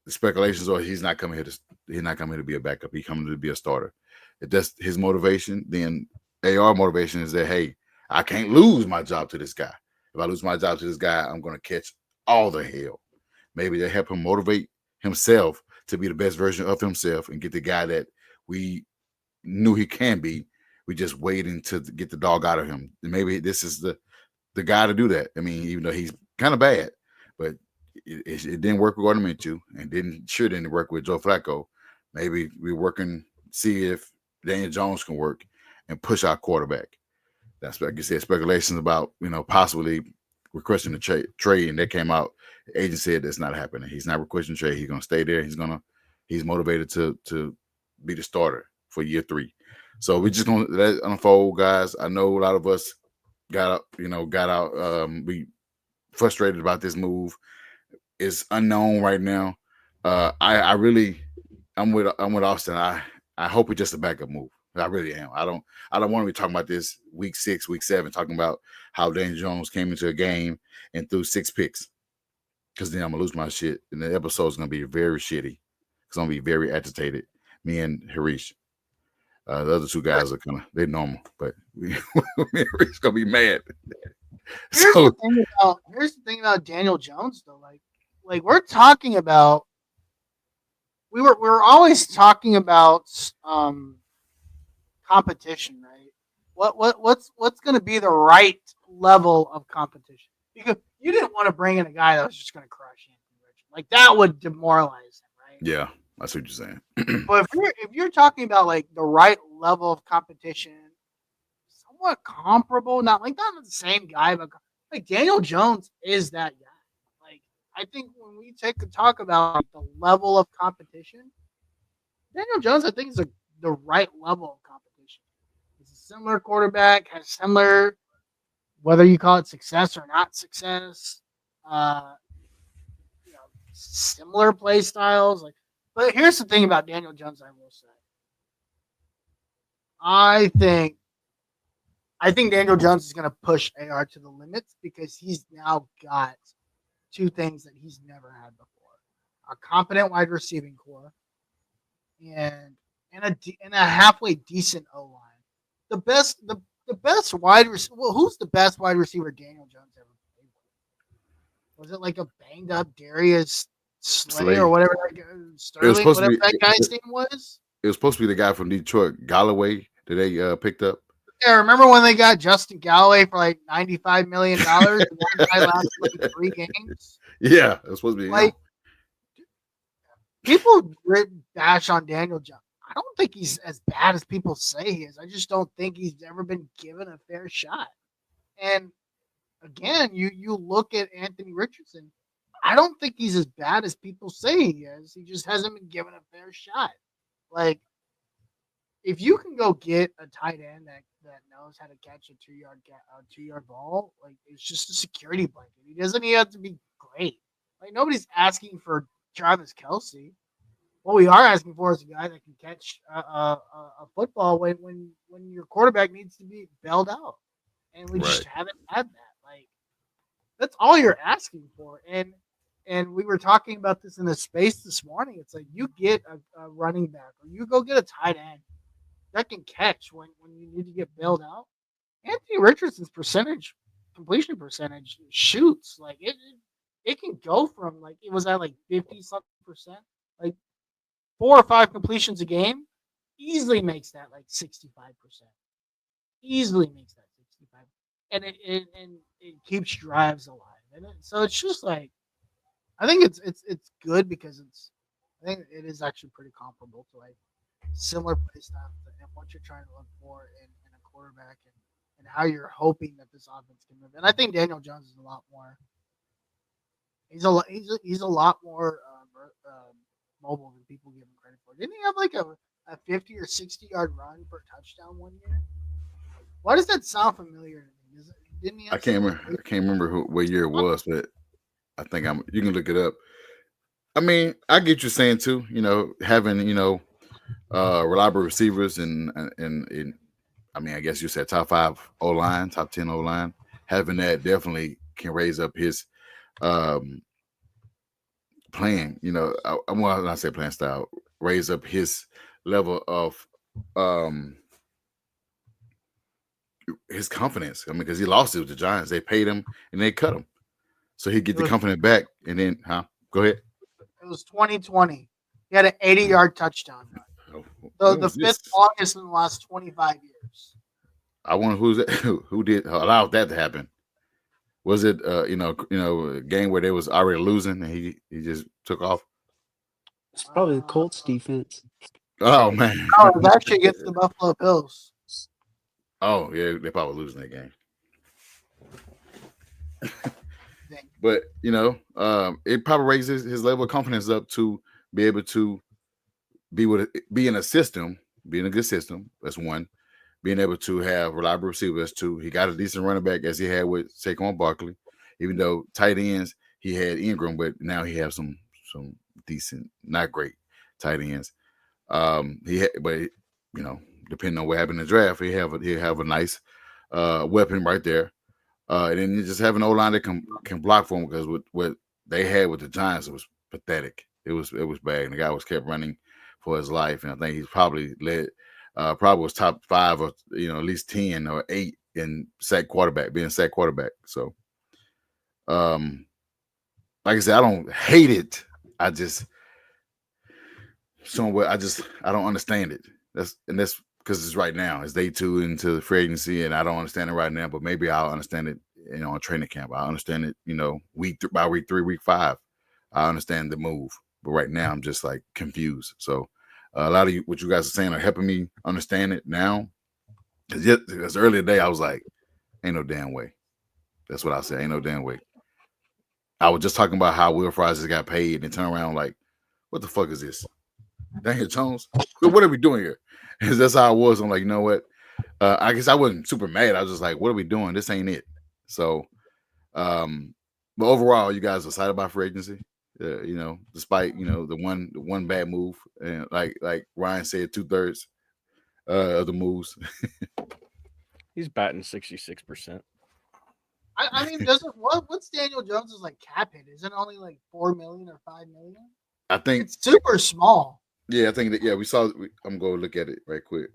the speculations are he's not coming here to be a backup. He's coming to be a starter. If that's his motivation, then AR motivation is that, hey, I can't lose my job to this guy. If I lose my job to this guy, I'm going to catch all the hell. Maybe they help him motivate himself to be the best version of himself and get the guy that we knew he can be. We just waiting to get the dog out of him. And maybe this is the guy to do that. I mean, even though he's kind of bad, but it didn't work with Gardner Minshew and didn't work with Joe Flacco. Maybe we're working, see if Daniel Jones can work and push our quarterback. That's like you said, speculations about, possibly requesting the trade, and that came out. The agent said that's not happening. He's not requesting trade. He's going to stay there. He's motivated to be the starter for year 3. So we're just going to let it unfold, guys. I know a lot of us got out. We frustrated about this move. It's unknown right now. I'm with Austin. I hope it's just a backup move. I really am. I don't want to be talking about this week 6, week 7, talking about how Daniel Jones came into a game and threw 6 picks. because then I'm gonna lose my shit, and the episode's gonna be very shitty. It's gonna be very agitated. Me and Harish. The other two guys are they're normal, but me and Harish gonna be mad. Here's So the thing about Daniel Jones though. Like we're talking about we're always talking about competition, right? What's going to be the right level of competition? Because you didn't want to bring in a guy that was just going to crush Anthony Richardson. Like that would demoralize him, right? yeah, that's what you're saying. But if you're talking about like the right level of competition, somewhat comparable, not the same guy, but like Daniel Jones is that guy. Like I think when we talk about like, the level of competition, Daniel Jones, I think is the right level of competition. He's a similar quarterback, has similar, whether you call it success or not success, similar play styles. Like, but here's the thing about Daniel Jones, I will say. I think Daniel Jones is going to push AR to the limits because he's now got two things that he's never had before: a competent wide receiving core and a halfway decent O line. The best wide receiver. Well, who's the best wide receiver Daniel Jones ever played with? Was it like a banged up Darius Slay or whatever? Sterling, whatever that guy's name was. It was supposed to be the guy from Detroit, Galloway, that they picked up. Yeah, remember when they got Justin Galloway for like $95 million? And one guy lasted like 3 games. Yeah, it was supposed to be like people bash on Daniel Jones. I don't think he's as bad as people say he is. I just don't think he's ever been given a fair shot. And again, you look at Anthony Richardson. I don't think he's as bad as people say he is. He just hasn't been given a fair shot. Like, if you can go get a tight end that knows how to catch a 2-yard ball, like it's just a security blanket. He doesn't even have to be great. Like nobody's asking for Travis Kelce. What we are asking for is a guy that can catch a football when your quarterback needs to be bailed out, and we just haven't had that. Like that's all you're asking for. And we were talking about this in the space this morning. It's like you get a running back or you go get a tight end that can catch when you need to get bailed out. Anthony Richardson's completion percentage shoots like it can go from like it was at like 50-something %, like 4 or 5 completions a game, easily makes that like 65%. Easily makes that 65, and it keeps drives alive. And so it's just like I think it's good because I think it is actually pretty comparable to like similar play style and what you're trying to look for in a quarterback and how you're hoping that this offense can move. And I think Daniel Jones is a lot more. He's a lot more mobile than people give him credit for. Didn't he have like a 50 or 60-yard run for a touchdown one year? Why does that sound familiar to me? Didn't he? I can't remember what year it was, but I think you can look it up. I mean, I get you saying too. Having reliable receivers and I mean, I guess you said top 5 O line, top 10 O line. Having that definitely can raise up his playing. I want to say playing style, raise up his level of his confidence. I mean, because he lost it with the Giants, they paid him and they cut him, so he get the confidence back. And then, go ahead. It was 2020. He had an 80-yard touchdown run. The 5th longest in the last 25 years. I wonder who did allow that to happen. Was it a game where they was already losing and he just took off? It's probably the Colts defense. Oh man. No, it was actually against the Buffalo Bills. Oh yeah, they probably losing that game. But it probably raises his level of confidence up to be able to be in a system, be in a good system. That's one. Being able to have reliable receivers. That's 2. He got a decent running back as he had with Saquon Barkley. Even though tight ends he had Ingram, but now he has some decent, not great tight ends. Depending on what happened in the draft, he'll have a nice weapon right there. And then you just have an O-line that can block for him, because with they had with the Giants was pathetic. It was bad. And the guy was kept running for his life, and I think he's probably probably was top 5 or at least 10 or 8 in being sack quarterback. So, like I said, I don't hate it. I just I don't understand it. That's because it's right now. It's day 2 into the free agency, and I don't understand it right now. But maybe I'll understand it, in training camp. I understand it, by week 3, week 5. I understand the move, but right now I'm just like confused. So a lot of what you guys are saying are helping me understand it now. Because earlier today I was like, ain't no damn way. That's what I said. Ain't no damn way. I was just talking about how Will Fries got paid and turn around like, what the fuck is this? Daniel Jones? What are we doing here? And that's how I was. I'm like, you know what? I guess I wasn't super mad. I was just like, what are we doing? This ain't it. So, but overall, you guys are excited about free agency. Despite the one bad move, and like Ryan said, 2/3 of the moves. He's batting 66%. I mean, doesn't what's Daniel Jones's like cap hit? Isn't it only like 4 million or 5 million? I think It's super small. Yeah, I think that. Yeah, we saw. I'm going to look at it right quick.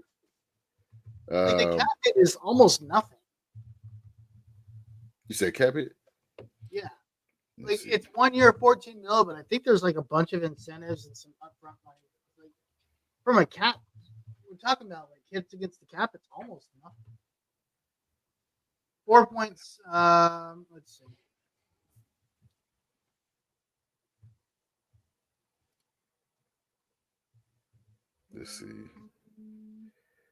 Like the cap hit is almost nothing. You said cap hit? Yeah. Let's Like see. it's 1 year, 14 mil, but I think there's like a bunch of incentives and some upfront money. Like from a cap, we're talking about like hits against the cap. It's almost nothing. 4 points. Let's see. Let's see.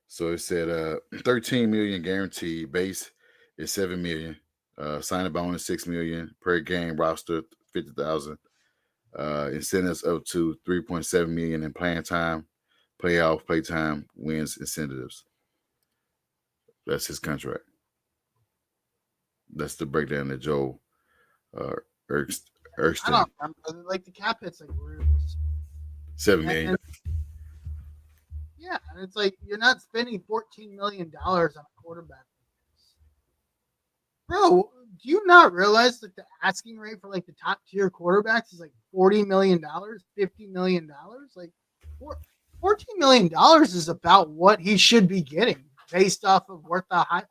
So it said 13 million guaranteed. Base is 7 million. Signing bonus 6 million per game. Roster 50,000. Incentives up to 3.7 million in playing time, playoff play time, wins incentives. That's his contract. That's the breakdown that Joe Erskine. I don't remember. Like the cap hit's like really 7 million. and yeah, and it's like you're not spending $14 million on a quarterback. Bro, do you not realize that the asking rate for like the top tier quarterbacks is like $40 million, $50 million? Like $14 million is about what he should be getting based off of what the high.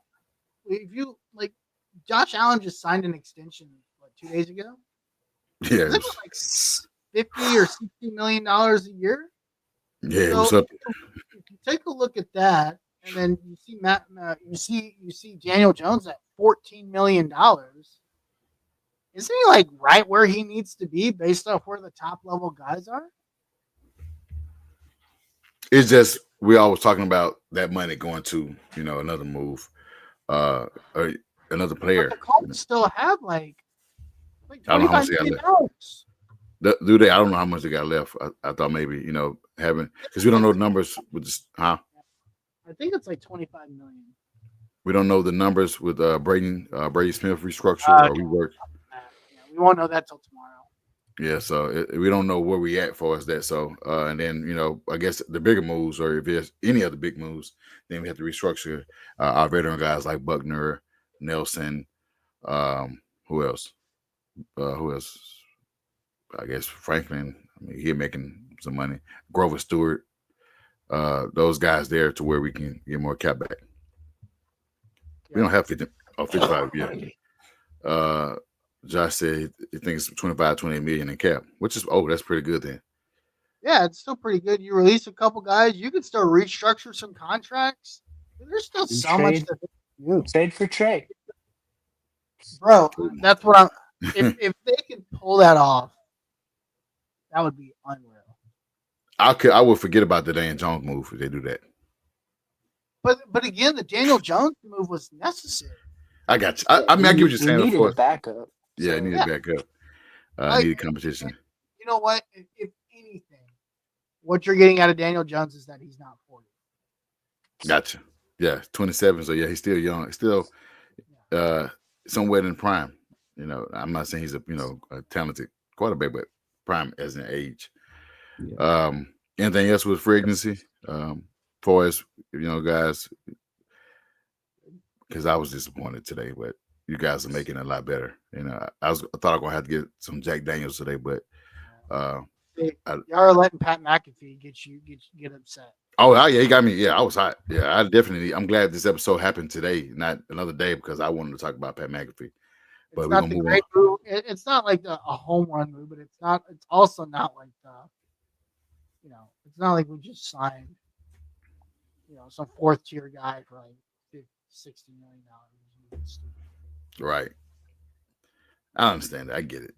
If you like, Josh Allen just signed an extension 2 days ago. Yeah, Is it like $50 or $60 million a year? yeah. So, What's up? if you take a look at that, and then you see you see Daniel Jones at $14 million. Isn't he like right where he needs to be based off where the top level guys are? It's just we always talking about that money going to another move, or another player. But the Colts still have like I don't know how much $25 they got million. Do they? I don't know how much they got left. I thought maybe having because we don't know the numbers with this, huh? I think it's like $25 million. We don't know the numbers with Brady Smith restructure or rework. Yeah, we won't know that till tomorrow. Yeah, so we don't know where we at for us that. So and then I guess the bigger moves, or if there's any other big moves, then we have to restructure our veteran guys like Buckner, Nelson. Who else? Who else? I guess Franklin. I mean, he's making some money. Grover Stewart. Those guys there to where we can get more cap back. We don't have 55 yet. Josh said he thinks 25, 28 million in cap, which is that's pretty good then. Yeah, it's still pretty good. You release a couple guys, you can still restructure some contracts. There's still You so much trade- to You trade for Trey. bro. That's what I'm. If they can pull that off, that would be unreal. I would forget about the Dan Jones move if they do that. But again, the Daniel Jones move was necessary. I got you. I mean, I get what you're saying. We Of needed a course, backup. yeah, I So, need to back up. Like- Needed competition. You know what? If anything, what you're getting out of Daniel Jones is that he's not 40. Gotcha. Yeah, 27. So yeah, he's still young. Still, somewhere in prime. I'm not saying he's a talented quarterback, but prime as an age. Anything else with free agency? For us, guys, because I was disappointed today, but you guys are making it a lot better. You know, I thought I was gonna have to get some Jack Daniels today, but Y'all are letting Pat McAfee get upset. oh yeah, he got me. Yeah, I was hot. Yeah, I'm glad this episode happened today, not another day, because I wanted to talk about Pat McAfee. But It's we're not gonna the move great on. move. It's not like a home run move, but it's not. It's also not like it's not like we just signed, some fourth tier guy for like $60 million. Right. I understand that. I get it,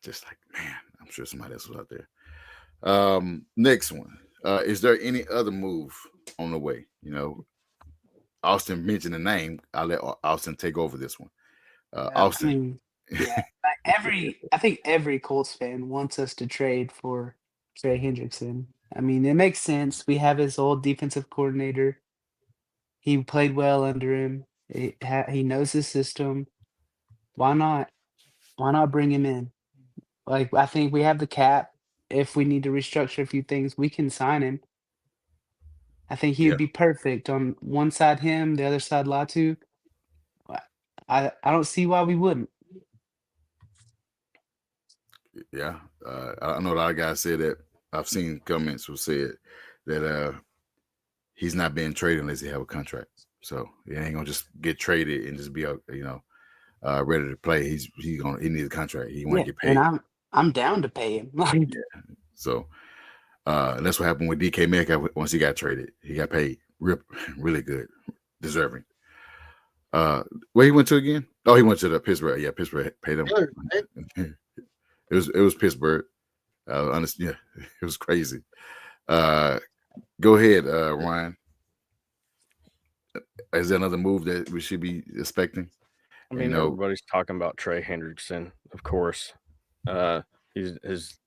Just like, man, I'm sure somebody else was out there. Next one. Is there any other move on the way? Austin mentioned the name. I'll let Austin take over this one. I Austin. mean, yeah, I think every Colts fan wants us to trade for Trey Hendrickson. I mean, it makes sense. We have his old defensive coordinator. He played well under him. He knows the system. Why not? Why not bring him in? Like, I think we have the cap. If we need to restructure a few things, we can sign him. I think he Yeah. would be perfect on one side him, the other side Latu. I don't see why we wouldn't. Yeah. I know a lot of guys said that. I've seen comments who said that he's not being traded unless he have a contract. So he ain't gonna just get traded and just be ready to play. He needs a contract. He want to get paid. And I'm down to pay him. So that's what happened with DK Metcalf once he got traded. He got paid really good, deserving. Where he went to again? Oh, he went to the Pittsburgh. Yeah, Pittsburgh paid him. It was Pittsburgh. Honestly, yeah, it was crazy. Go ahead, Ryan. Is there another move that we should be expecting? I mean, everybody's talking about Trey Hendrickson, of course. His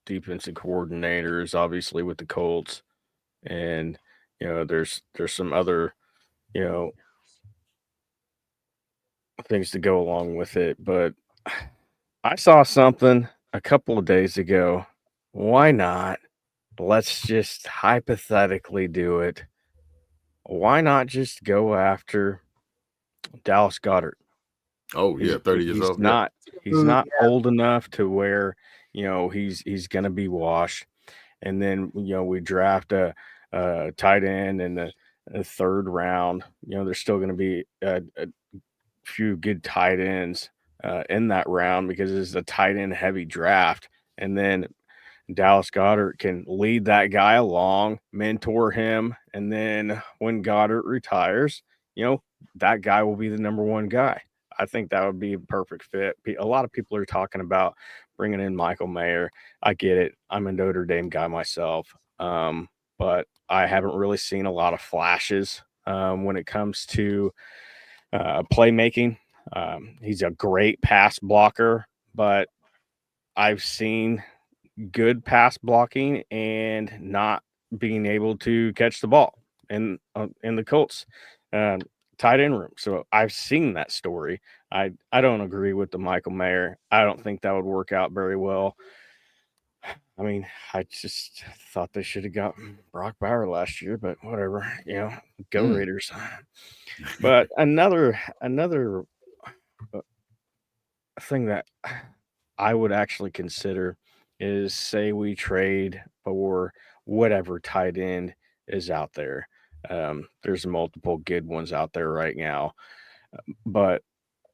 defensive coordinator is obviously with the Colts, and there's some other things to go along with it. But I saw something a couple of days ago. Why not? Let's just hypothetically do it. Why not just go after Dallas Goedert? Oh, yeah, 30 years old. He's not old enough to where he's gonna be washed. And then we draft a tight end in the third round. There's still gonna be a few good tight ends in that round because it's a tight end heavy draft. And then Dallas Goedert can lead that guy along, mentor him, and then when Goddard retires, that guy will be the number one guy. I think that would be a perfect fit. A lot of people are talking about bringing in Michael Mayer. I get it. I'm a Notre Dame guy myself, but I haven't really seen a lot of flashes when it comes to playmaking. He's a great pass blocker, but I've seen good pass blocking and not being able to catch the ball in the Colts tight end room. So I've seen that story. I don't agree with the Michael Mayer. I don't think that would work out very well. I mean, I just thought they should have got Brock Bauer last year, but whatever, go Raiders. But another thing that I would actually consider is, say we trade for whatever tight end is out there. There's multiple good ones out there right now, but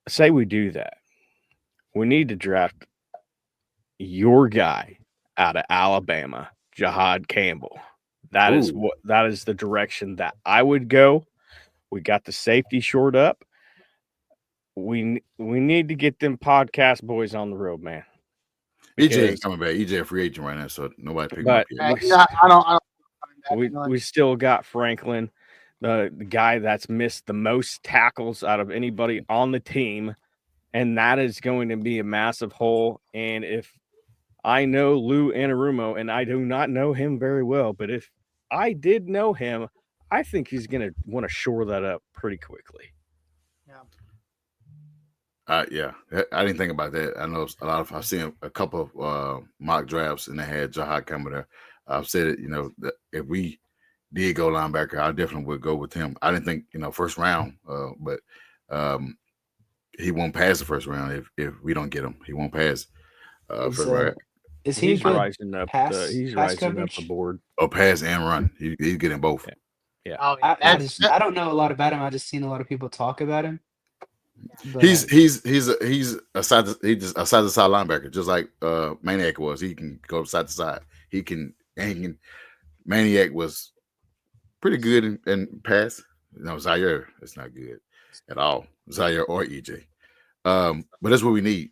say we do that. We need to draft your guy out of Alabama, Jahad Campbell. That is the direction that I would go. We got the safety shored up. We need to get them podcast boys on the road, man. EJ is coming back. EJ a free agent right now, so nobody picked him up yet. We still got Franklin, the guy that's missed the most tackles out of anybody on the team, and that is going to be a massive hole. And if I know Lou Anarumo, and I do not know him very well, but if I did know him, I think he's going to want to shore that up pretty quickly. Yeah, I didn't think about that. I know I've seen a couple of mock drafts, and they had Jahad Campbell there. I've said it, that if we did go linebacker, I definitely would go with him. I didn't think, first round, but he won't pass the first round if we don't get him. He won't pass Is, first round. is he a He's good rising up. pass He's pass rising up coverage? the board. Or pass and run. He's getting both. Yeah. Oh, yeah. I don't know a lot about him. I just seen a lot of people talk about him. But, He's a side to side linebacker, just like Maniac was. He can go side to side. He can. Maniac was pretty good in pass. No, Zaire is not good at all. Zaire or EJ. But that's what we need.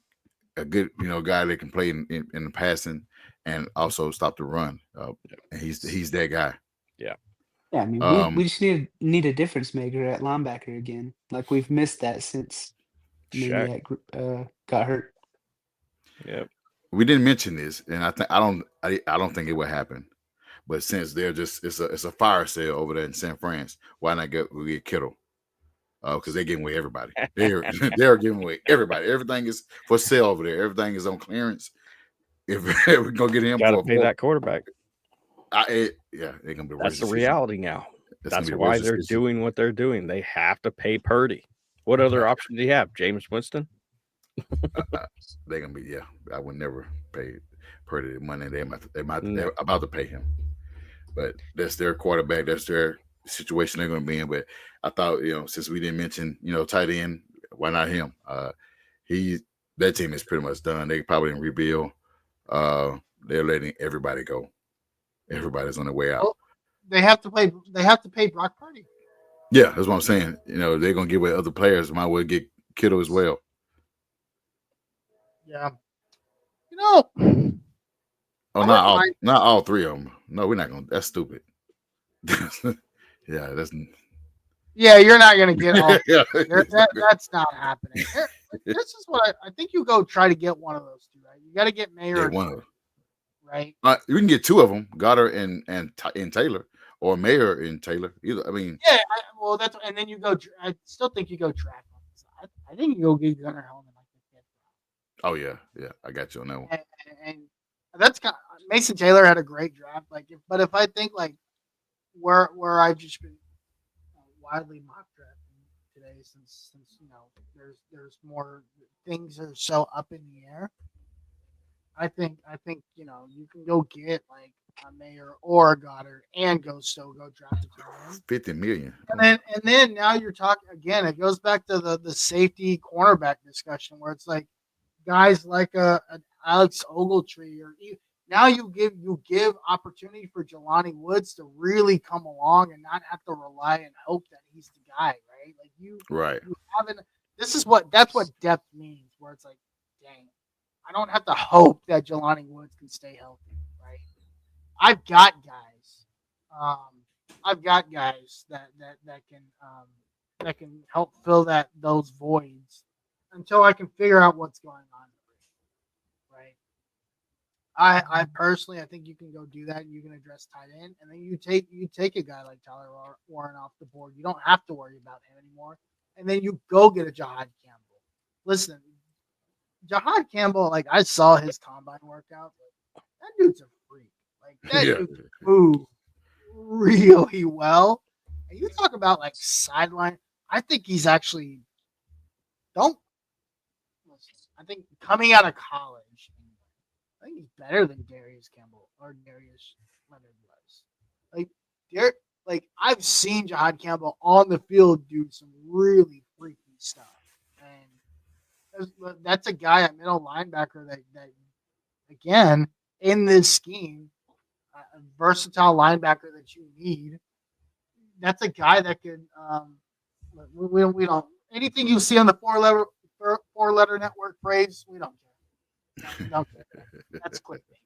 A good, guy that can play in the passing and also stop the run. And he's that guy. yeah, I mean, we just need a difference maker at linebacker again. Like we've missed that since Maniac got hurt. Yep. We didn't mention this, and I don't think it would happen. But since it's a fire sale over there in San Fran, why not get Kittle? Because they're giving away everybody. They're giving away everybody. Everything is for sale over there. Everything is on clearance. If we're gonna get him, Got to pay that quarterback. They're gonna be. That's the reality now. That's gonna be why they're doing what they're doing. They have to pay Purdy. What other option do you have? James Winston? They're gonna be. Yeah, I would never pay Purdy the money. They're about to pay him. But that's their quarterback. That's their situation they're going to be in. But I thought, since we didn't mention, tight end, why not him? That team is pretty much done. They probably in rebuild. They're letting everybody go. Everybody's on their way out. Well, they have to pay Brock Purdy. Yeah, that's what I'm saying. They're going to give away other players. Might well get Kittle as well. Yeah. Oh, not all three of them. No, we're not going to. That's stupid. Yeah, that's. Yeah, you're not going to get all. Yeah. That's not happening. This is what I think. You go try to get one of those two, right? You got to get Mayer. Yeah, one of them. Right. You can get two of them, Goddard and Taylor, or Mayer and Taylor. Either. I mean. Yeah. That's and then you go. I still think you go draft one. I think you go get Gunnar Helman like the 5th round. Oh yeah, I got you on that one. And that's kind of, Mason Taylor had a great draft. But if I think where I've just been widely mock drafting today, since there's more things are so up in the air. I think you can go get a Mayer or a Goddard and go draft a tight end. $50 million. And then now you're talking again. It goes back to the safety cornerback discussion where it's like guys like an Alex Ogletree now you give opportunity for Jelani Woods to really come along and not have to rely and hope that he's the guy, right? Like you haven't. That's what depth means. Where it's like, dang, I don't have to hope that Jelani Woods can stay healthy, right? I've got guys. I've got guys that can help fill those voids until I can figure out what's going on. Right. I personally, I think you can go do that. And you can address tight end, and then you take a guy like Tyler Warren off the board. You don't have to worry about him anymore, and then you go get a Jahad Campbell. Listen, Jahad Campbell, I saw his combine workout. That dude's a freak. That dude moves really well. And you talk about sideline. I think he's actually I think coming out of college, I think he's better than Darius Campbell or Darius Leonard was. I've seen Jahad Campbell on the field do some really freaky stuff, and that's a guy, a middle linebacker that again in this scheme, a versatile linebacker that you need. That's a guy that can. We don't anything you see on the four letter network phrase. We don't care. We don't care. That's clickbait.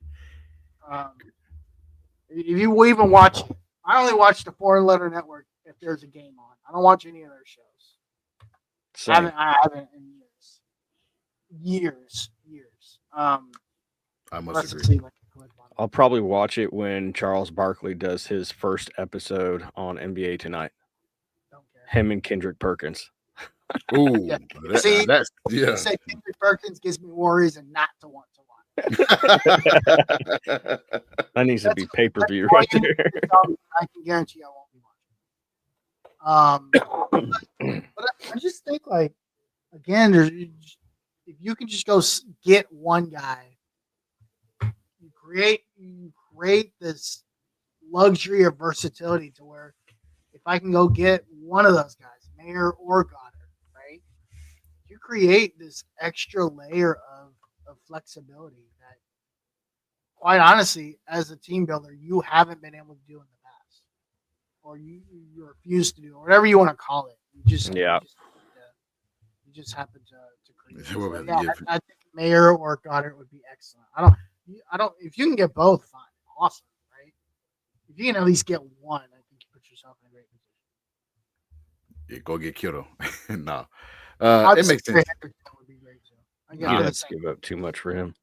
If you even watch, I only watch the 4-letter network if there's a game on. I don't watch any of their shows. I haven't in years. I must agree. I'll probably watch it when Charles Barkley does his first episode on NBA Tonight. Don't care. Him and Kendrick Perkins. Ooh, Yeah. that's yeah. You say Kendrick Perkins gives me worries and not to want to watch. That needs to be pay-per-view right there. I can guarantee I won't be watching. But I just think again, if you can just go get one guy, you create this luxury of versatility to where if I can go get one of those guys, Mayer or Goddard, right? You create this extra layer of flexibility that, quite honestly, as a team builder, you haven't been able to do in the past, or you refuse to do, or whatever you want to call it. Yeah. You just happen to create. Yeah, we'll So, have to yeah, give- I think Mayer or Goddard would be excellent. I don't. If you can get both, fine, awesome, right? If you can at least get one, I think you put yourself in a great position. Yeah, go get Kittle. No, I'd it say makes Trey sense Hendrickson would be great too. You'd Nah. have to give up too much for him.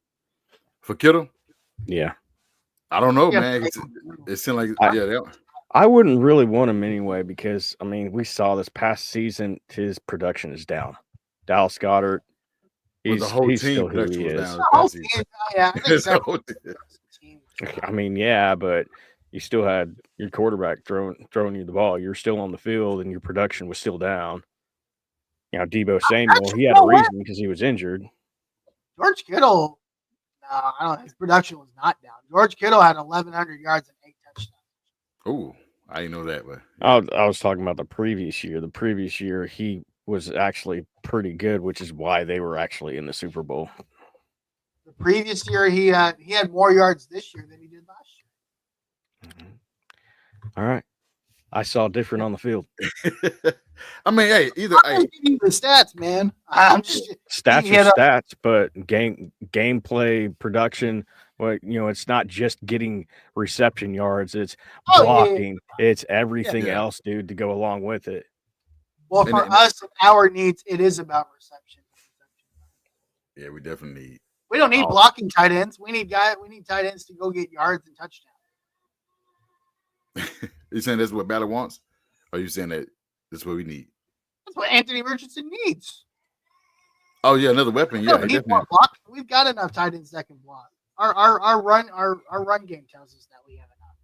for Kittle. Yeah. I don't know, Yeah, man. It seemed like I- yeah, I wouldn't really want him anyway because, I mean, we saw this past season his production is down. Dallas Goddard, Well, the whole he's team still who production he was is. down. The whole team, yeah, I think The whole team. team. I mean, yeah, but you still had your quarterback throwing you the ball. You're still on the field, and your production was still down. You know, Debo Samuel, he had a reason because he was injured. George Kittle, no, I don't. His production was not down. George Kittle had 1,100 yards and 8 touchdowns. Oh, I didn't know that, but I was talking about the previous year. The previous year, he was actually pretty good, which is why they were actually in the Super Bowl. The previous year, he had more yards this year than he did last year. All right. I saw different on the field. I mean, hey, either I'm hey, just giving you the stats, man. I'm just Stats He are had stats, but gameplay, production, well, you know, it's not just getting reception yards, it's Oh, yeah. blocking, it's everything Yeah. else, dude, to go along with it. well And- for and- us and our needs. It is about reception. yeah, we definitely need. We don't need Oh. blocking tight ends. We need tight ends to go get yards and touchdowns. You saying that's what Ballard wants? Or are you saying that that's what we need? That's what Anthony Richardson needs. Oh yeah, another weapon. No, Yeah, we need definitely. more blocking. We've got enough tight ends that can block. Our run game tells us that we have enough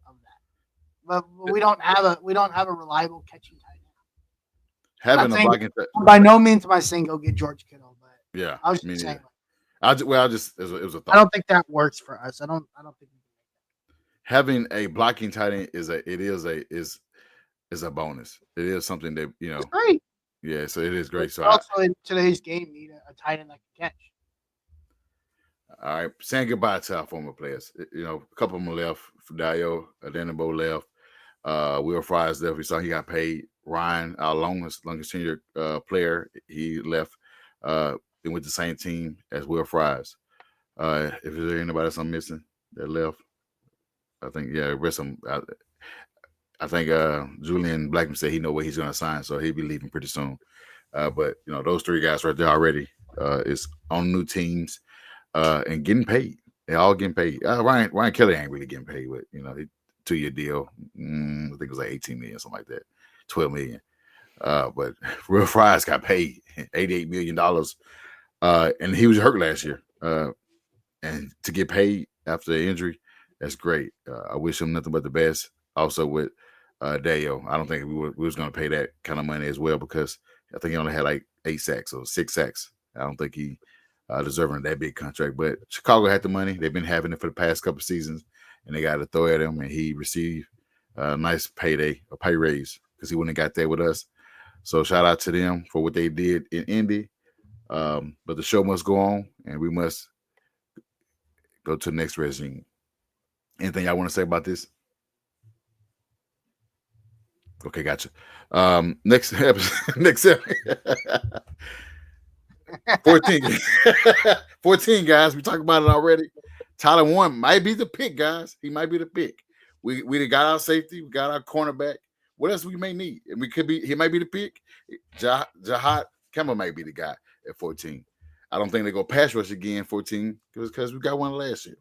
of that. But we don't have a reliable catching tight end. Having I'm a saying- blocking. By no means am I saying go get George Kittle, but Yeah, I was me just saying neither. It was a thought. I don't think that works for us. I don't think Having a blocking tight end is a bonus. It is something that it's great. yeah. So it is great. So We also in today's game need a tight end that can catch. all right, saying goodbye to our former players. You know, a couple of them left. Fidelio, Adenabo left. Will Fries left. We saw he got paid. Ryan, our longest tenured player, he left. Then with the same team as Will Fries. If there's anybody else I'm missing that left, I think the rest of them. I think Julian Blackman said he know where he's going to sign, so he'll be leaving pretty soon. But you know, those three guys right there already is on new teams and getting paid. They're all getting paid. Ryan Kelly ain't really getting paid, but you know, 2-year deal. I think it was like 18 million, something like that, 12 million. But Will Fries got paid $88 million, and he was hurt last year. And to get paid after the injury, that's great. I wish him nothing but the best. Also with Dayo, I don't think we was going to pay that kind of money as well because I think he only had like 8 sacks or 6 sacks. I don't think he deserving that big contract. But Chicago had the money; they've been having it for the past couple of seasons, and they got to throw at him, and he received a nice payday, a pay raise because he wouldn't have got there with us. So shout out to them for what they did in Indy. But the show must go on, and we must go to the next regime. Anything y'all want to say about this? Okay, gotcha. Next episode, 14. 14 guys. We talked about it already. Tyler Warren might be the pick, guys. He might be the pick. We got our safety, we got our cornerback. What else we may need? And he might be the pick. Jahad Campbell might be the guy at 14. I don't think they go pass rush again 14 because we got one last year.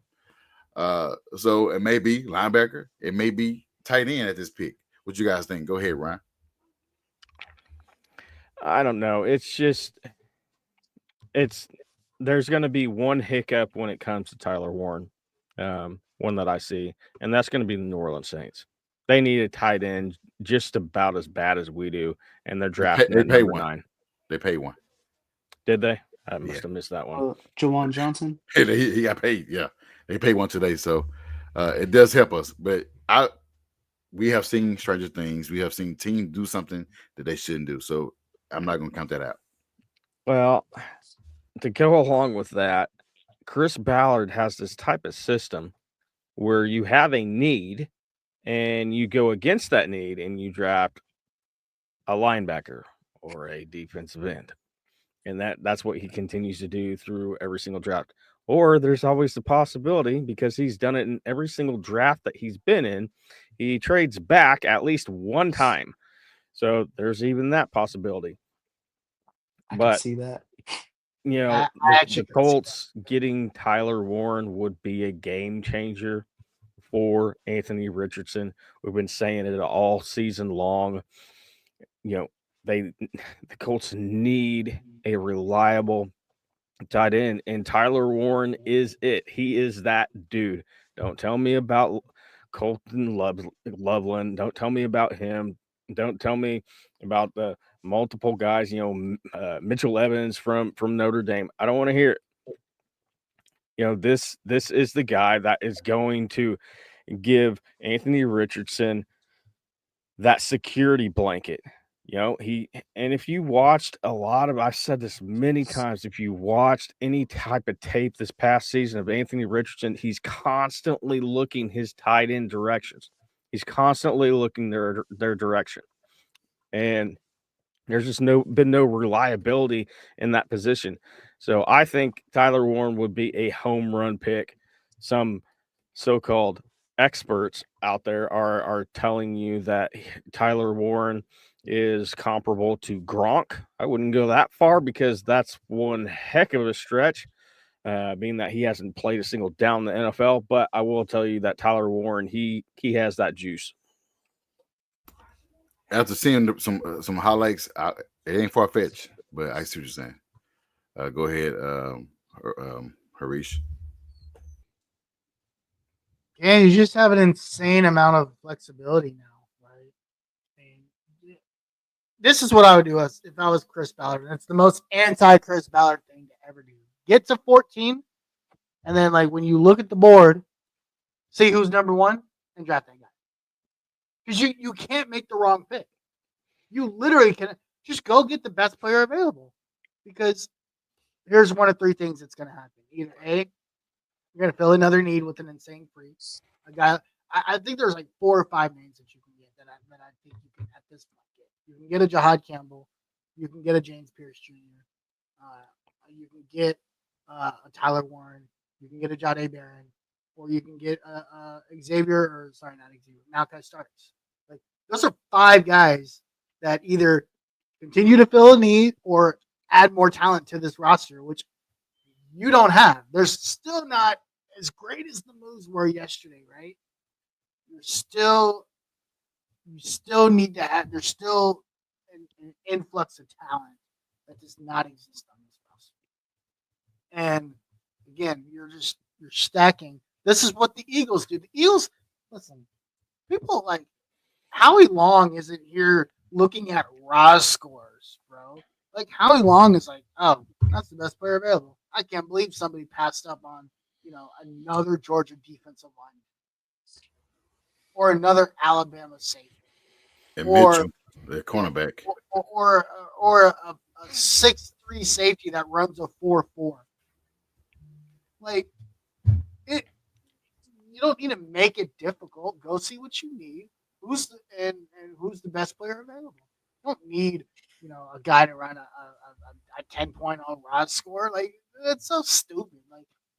So it may be linebacker, it may be tight end at this pick. What you guys think? Go ahead, Ryan. I don't know. There's going to be one hiccup when it comes to Tyler Warren, one that I see, and that's going to be the New Orleans Saints. They need a tight end just about as bad as we do, and they're drafting they at pay number one. 9. They pay one. Did they? I must have missed that one. Jawan Johnson. And he got paid. Yeah, they paid one today, so it does help us. But we have seen stranger things. We have seen teams do something that they shouldn't do. So I'm not going to count that out. Well, to go along with that, Chris Ballard has this type of system where you have a need and you go against that need and you draft a linebacker or a defensive end. And that's what he continues to do through every single draft. Or there's always the possibility, because he's done it in every single draft that he's been in, he trades back at least one time. So there's even that possibility. I can But see that. you know, I the actually can see Colts getting Tyler Warren would be a game changer for Anthony Richardson. We've been saying it all season long. You know, the Colts need a reliable tight end, and Tyler Warren is it. He is that dude. Don't tell me about Colton Loveland. Don't tell me about him. Don't tell me about the multiple guys. Mitchell Evans from Notre Dame. I don't want to hear it. This is the guy that is going to give Anthony Richardson that security blanket. If you watched I've said this many times, if you watched any type of tape this past season of Anthony Richardson, he's constantly looking his tight end directions. He's constantly looking their direction. And there's just been no reliability in that position. So I think Tyler Warren would be a home run pick. Some so-called experts out there are telling you that Tyler Warren is comparable to Gronk. I wouldn't go that far, because that's one heck of a stretch, being that he hasn't played a single down in the NFL. But I will tell you that Tyler Warren, he has that juice. After seeing some highlights, it ain't far fetched, but I see what you're saying. Go ahead, Harish. Yeah, you just have an insane amount of flexibility now, right? This is what I would do if I was Chris Ballard. And it's the most anti-Chris Ballard thing to ever do. Get to 14, and then when you look at the board, see who's number one and draft that guy. Because you can't make the wrong pick. You literally can just go get the best player available. Because here's one of three things that's going to happen. Either A, you're going to fill another need with an insane freak. A guy, I think there's 4 or 5 names that you can get that I think you can at this point get. You can get a Jahad Campbell. You can get a James Pierce Jr. You can get a Tyler Warren. You can get a Jahdae Barron. Or you can get Malachi Starks. Those are 5 guys that either continue to fill a need or add more talent to this roster, which you don't have. They're still not as great as the moves were yesterday, right? You still need to have. There's still an influx of talent that does not exist on this roster. And again, you're stacking. This is what the Eagles do. The Eagles, listen, people Howie Long isn't here looking at raw scores, bro. Howie Long is oh, that's the best player available. I can't believe somebody passed up on, another Georgia defensive lineman or another Alabama safety. And Mitchell, the cornerback. Or a 6'3" safety that runs a 4.4. You don't need to make it difficult. Go see what you need. Who's the best player available? You don't need a guy to run a 10-point on raw score. It's so stupid.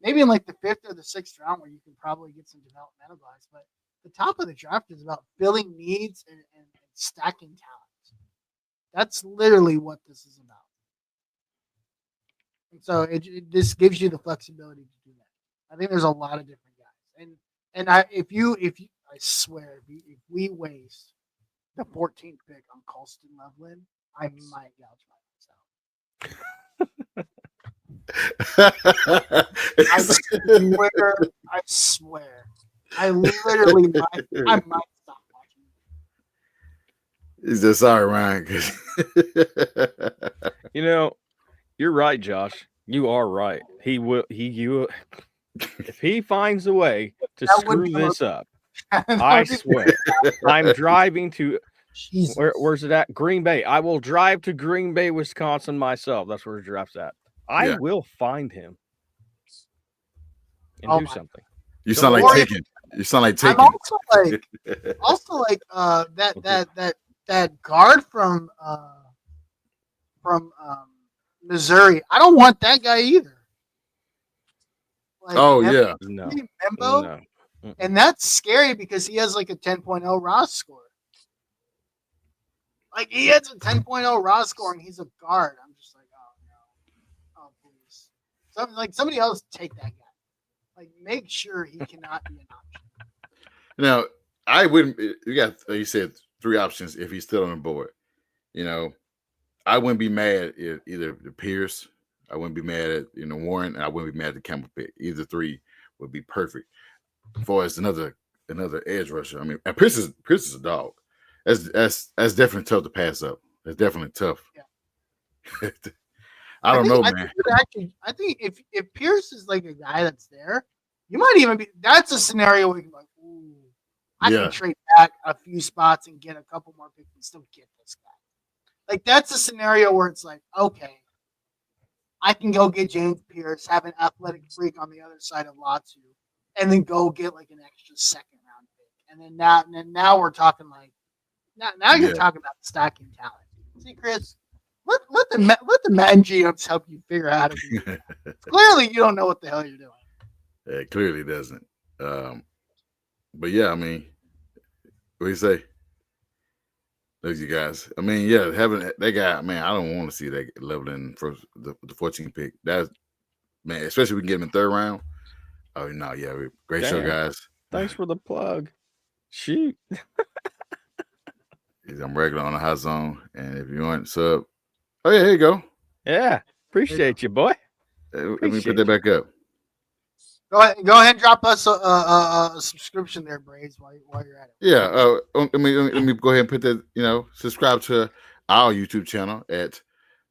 Maybe in the 5th or the 6th round where you can probably get some developmental guys, but the top of the draft is about filling needs and stacking talent. That's literally what this is about. And so this gives you the flexibility to do that. I think there's a lot of different guys, and I swear if we waste the 14th pick on Colston Loveland, I might gouge myself. I swear. I literally I might stop watching. He's just sorry, Ryan. You're right, Josh. You are right. He will. You. If he finds a way to That would screw be this up, That I would be- swear, I'm driving to Jesus. where's it at? Green Bay. I will drive to Green Bay, Wisconsin myself. That's where the draft's at. I Yeah. will find him and Oh do my- something. You Don't sound like worry. taking. You sound like I'm taking. also like that guard from Missouri. I don't want that guy either. Like, Oh Mem- yeah. No, Membo, no. Mm-mm. and that's scary because he has like a 10.0 Raw score. Like he has a 10.0 Raw score and he's a guard. I'm just like, oh no, oh please, somebody else take that guy. Like make sure he cannot be an option. Now I wouldn't. You got. You said 3 options if he's still on the board. You know, I wouldn't be mad if either the Pierce. I wouldn't be mad at Warren, and I wouldn't be mad at the Campbell pick. Either 3 would be perfect. As far as another edge rusher, I mean, and Pierce is a dog. That's definitely tough to pass up. That's definitely tough. Yeah. I don't know, man. I think if Pierce is like a guy that's there, you might even be. That's a scenario where you're like, ooh, I Yeah. can trade back a few spots and get a couple more picks and still get this guy. Like that's a scenario where it's like, okay, I can go get James Pierce, have an athletic freak on the other side of Latu, and then go get like an extra second round pick. And then now we're talking like now you're Yeah. talking about stacking talent. See, Chris, let the Madden GMs help you figure out how to do it. Clearly, you don't know what the hell you're doing. It clearly doesn't. But yeah, I mean, what do you say? Those you guys. I mean, yeah, having that guy, man, I don't want to see that leveling for the 14th pick. That's man, especially if we can get him in 3rd round. Oh no, yeah, great show, Damn. guys. Thanks for the plug. Shoot. I'm regular on the hot zone, and if you want sub, oh yeah, here you go. Yeah. Appreciate you, boy. Let me Appreciate put that back up. Go ahead and drop us a subscription there, Braves, while you're at it. Yeah, let me go ahead and put that. Subscribe to our YouTube channel at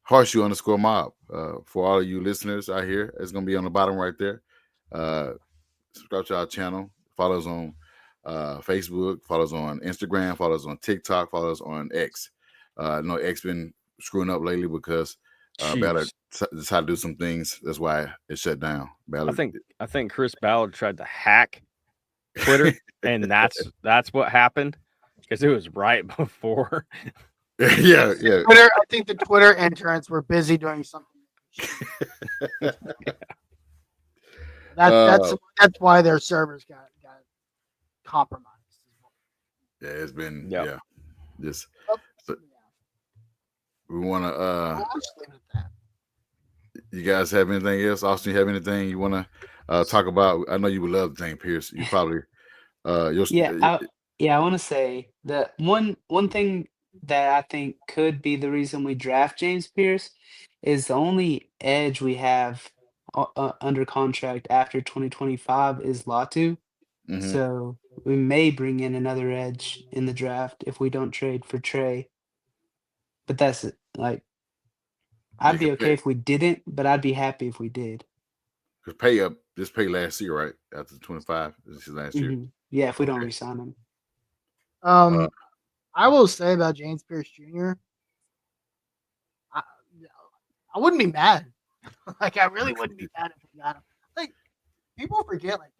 Horseshoe_mob. For all of you listeners out here, it's gonna be on the bottom right there. Subscribe to our channel. Follow us on Facebook. Follow us on Instagram. Follow us on TikTok. Follow us on X. I know X been screwing up lately because Ballard decided to do some things. That's why it shut down. Ballard, I think Chris Ballard tried to hack Twitter, and that's what happened because it was right before. yeah. Twitter. I think the Twitter interns were busy doing something. That's why their servers got compromised. Yeah, it's been Yep. just Yeah. we want to. I'll just leave it at that. You guys have anything else? Austin, you have anything you want to talk about? I know you would love James Pierce. You probably I want to say that one thing that I think could be the reason we draft James Pierce is the only edge we have under contract after 2025 is Latu. Mhm. So we may bring in another edge in the draft if we don't trade for Trey. But that's it. Like, I'd be okay if we didn't, but I'd be happy if we did. Because pay up, just pay last year, right? After 25, this is last year. Mhm. Yeah, if we don't Okay. resign him. I will say about James Pierce Jr. I wouldn't be mad. Like I really wouldn't be mad if we got him. Like people forget like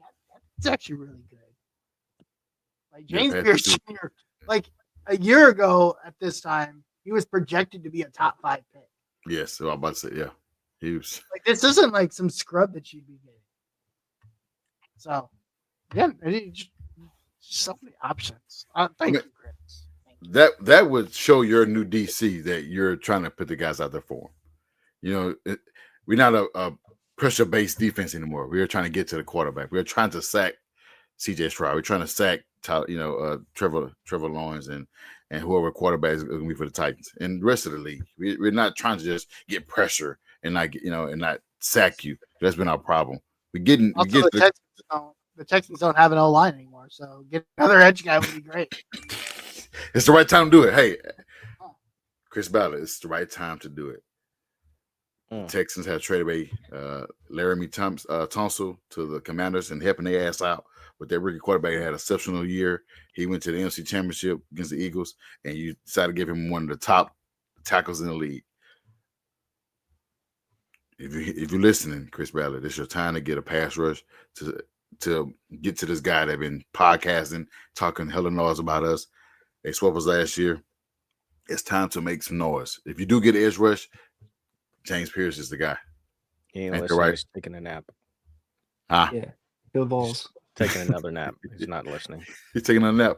that's actually really good. Like Yeah, James Patrick Pierce too. Jr. Like a year ago at this time, he was projected to be a top 5 pick. Yes, so I'm about to say, yeah. He was Like this isn't like some scrub that you'd be getting. So yeah, just so many options. Thank you, Chris. Thank you. that would show your new DC that you're trying to put the guys out there for. We're not a pressure-based defense anymore. We're trying to get to the quarterback. We're trying to sack CJ Stroud. We're trying to sack Trevor Lawrence and whoever quarterback is going to be for the Titans and the rest of the league. We're not trying to just get pressure and not and not sack you. That's been our problem. Also, the Texans don't have an O line anymore, so get another edge guy would be great. It's the right time to do it. Hey, Chris Ballard, it's the right time to do it. The Texans have traded away Laramie Tunsil to the Commanders and helping their ass out. But their rookie quarterback had an exceptional year. He went to the NFC Championship against the Eagles, and you decided to give him one of the top tackles in the league. If you're listening, Chris Ballard, this is your time to get a pass rush to get to this guy that been podcasting, talking hella noise about us. They swept us last year. It's time to make some noise. If you do get an edge rush, James Pierce is the guy. He ain't Ain't listening. right? He's taking a nap. Yeah. Go Balls. Taking another nap. He's not listening. He's taking a nap.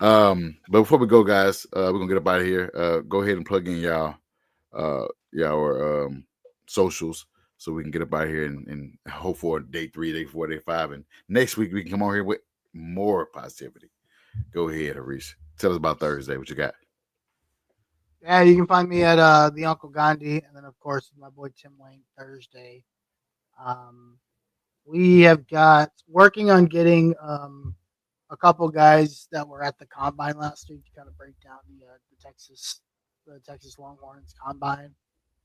But before we go, guys, we're gonna get up out of here. Go ahead and plug in y'all socials so we can get up out of here and hope for day 3, day 4, day 5, and next week we can come on here with more positivity. Go ahead, Harish. Tell us about Thursday. What you got? Yeah, you can find me at the Uncle Gandhi, and then of course my boy Tim Wayne Thursday. We have got working on getting a couple guys that were at the combine last week to kind of break down the Texas Longhorns combine.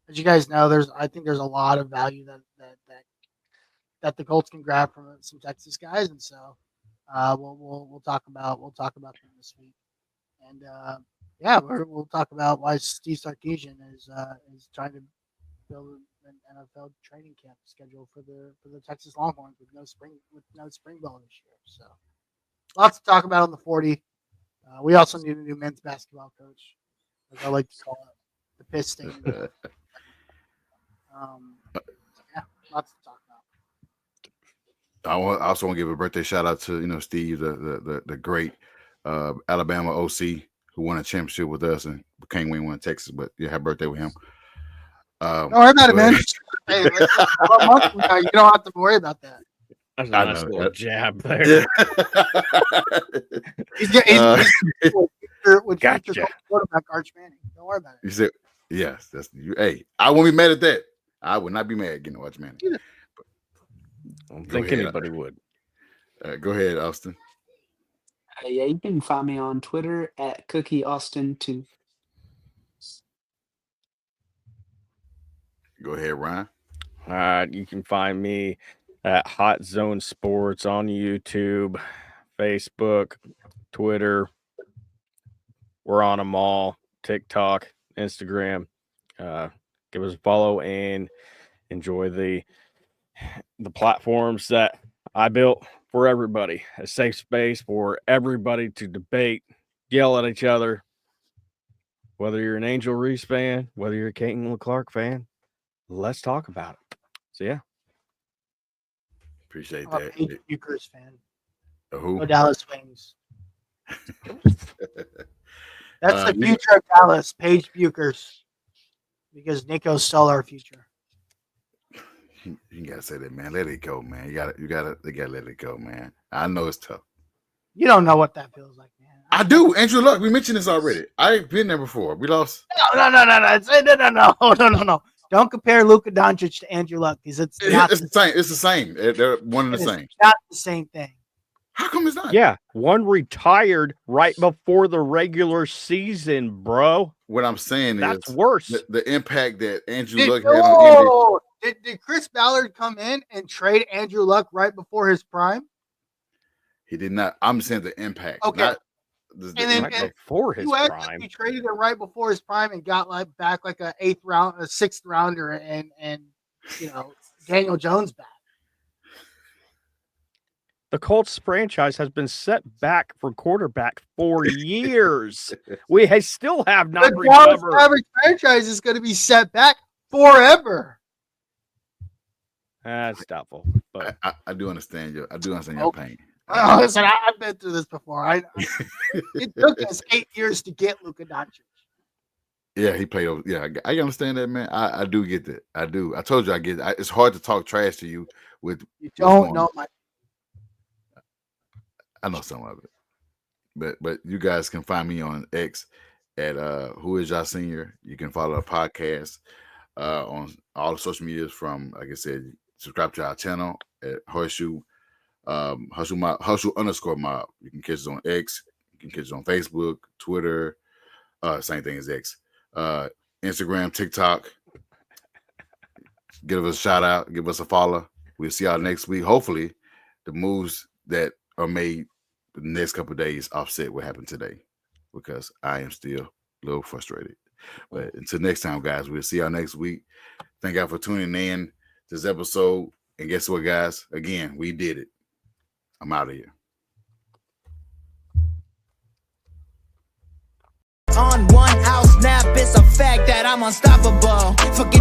As you guys know, I think there's a lot of value that the Colts can grab from some Texas guys, and so we'll talk about them this week. And yeah, we'll talk about why Steve Sarkisian is trying to build an NFL training camp schedule for the Texas Longhorns with no spring ball this year. So lots to talk about on the 40. We also need a new men's basketball coach, as I like to call it, the piss stain. Yeah, lots to talk about. I also want to give a birthday shout out to Steve, the great Alabama OC who won a championship with us and became one in Texas. But yeah, happy birthday with him. Don't worry about it, man. Hey, you don't have to worry about that. That's a nice little jab there. Yeah. He's with future quarterback Arch Manning. Don't worry about it. You said yes. That's you. Hey, I won't be mad at that. I would not be mad getting Arch Manning. I don't think anybody would. Go ahead, Austin. Yeah, you can find me on Twitter at CookieAustin2. Go ahead, Ryan. All right, you can find me at Hot Zone Sports on YouTube, Facebook, Twitter. We're on them all. TikTok, Instagram. Give us a follow and enjoy the platforms that I built for everybody. A safe space for everybody to debate, yell at each other. Whether you're an Angel Reese fan, whether you're a Caitlin Clark fan, let's talk about it. So yeah. Appreciate I'm a that. Paige Buchers fan. Who? No Dallas Wings. That's the future of Dallas, Paige Buchers. Because Nico stole our future. You gotta say that, man. Let it go, man. They gotta let it go, man. I know it's tough. You don't know what that feels like, man. I do. Andrew Luck. We mentioned this already. I've been there before. We lost. No. Don't compare Luka Doncic to Andrew Luck because it's not the same. It's the same. They're one and the same. Not the same thing. How come it's not? Yeah, one retired right before the regular season, bro. What I'm saying That's is worse. The impact that Andrew Luck had on the NBA. Did Chris Ballard come in and trade Andrew Luck right before his prime? He did not. I'm saying the impact. Okay. Not Before his prime. He traded him right before his prime and got back like a 6th rounder and Daniel Jones back. The Colts franchise has been set back for quarterback for years. We still have not The recovered. Dallas Mavericks franchise is going to be set back forever. That's doubtful. But I do understand your pain. Listen, I've been through this before. It took us 8 years to get Luka Doncic. Yeah, he played over. Yeah, I understand that, man. I do get that. I do. I told you I get it. It's hard to talk trash to you with. You don't know my. I know some of it, but you guys can find me on X at Who Is Y'all Senior. You can follow the podcast on all the social medias. From, like I said, subscribe to our channel at Horseshoe _mob. You can catch us on X. You can catch us on Facebook, Twitter. Same thing as X. Instagram, TikTok. Give us a shout out. Give us a follow. We'll see y'all next week. Hopefully, the moves that are made the next couple of days offset what happened today, because I am still a little frustrated. But until next time, guys, we'll see y'all next week. Thank y'all for tuning in to this episode. And guess what, guys? Again, we did it. I'm out of here. On 1 ounce snap, it's a fact that I'm unstoppable. Forget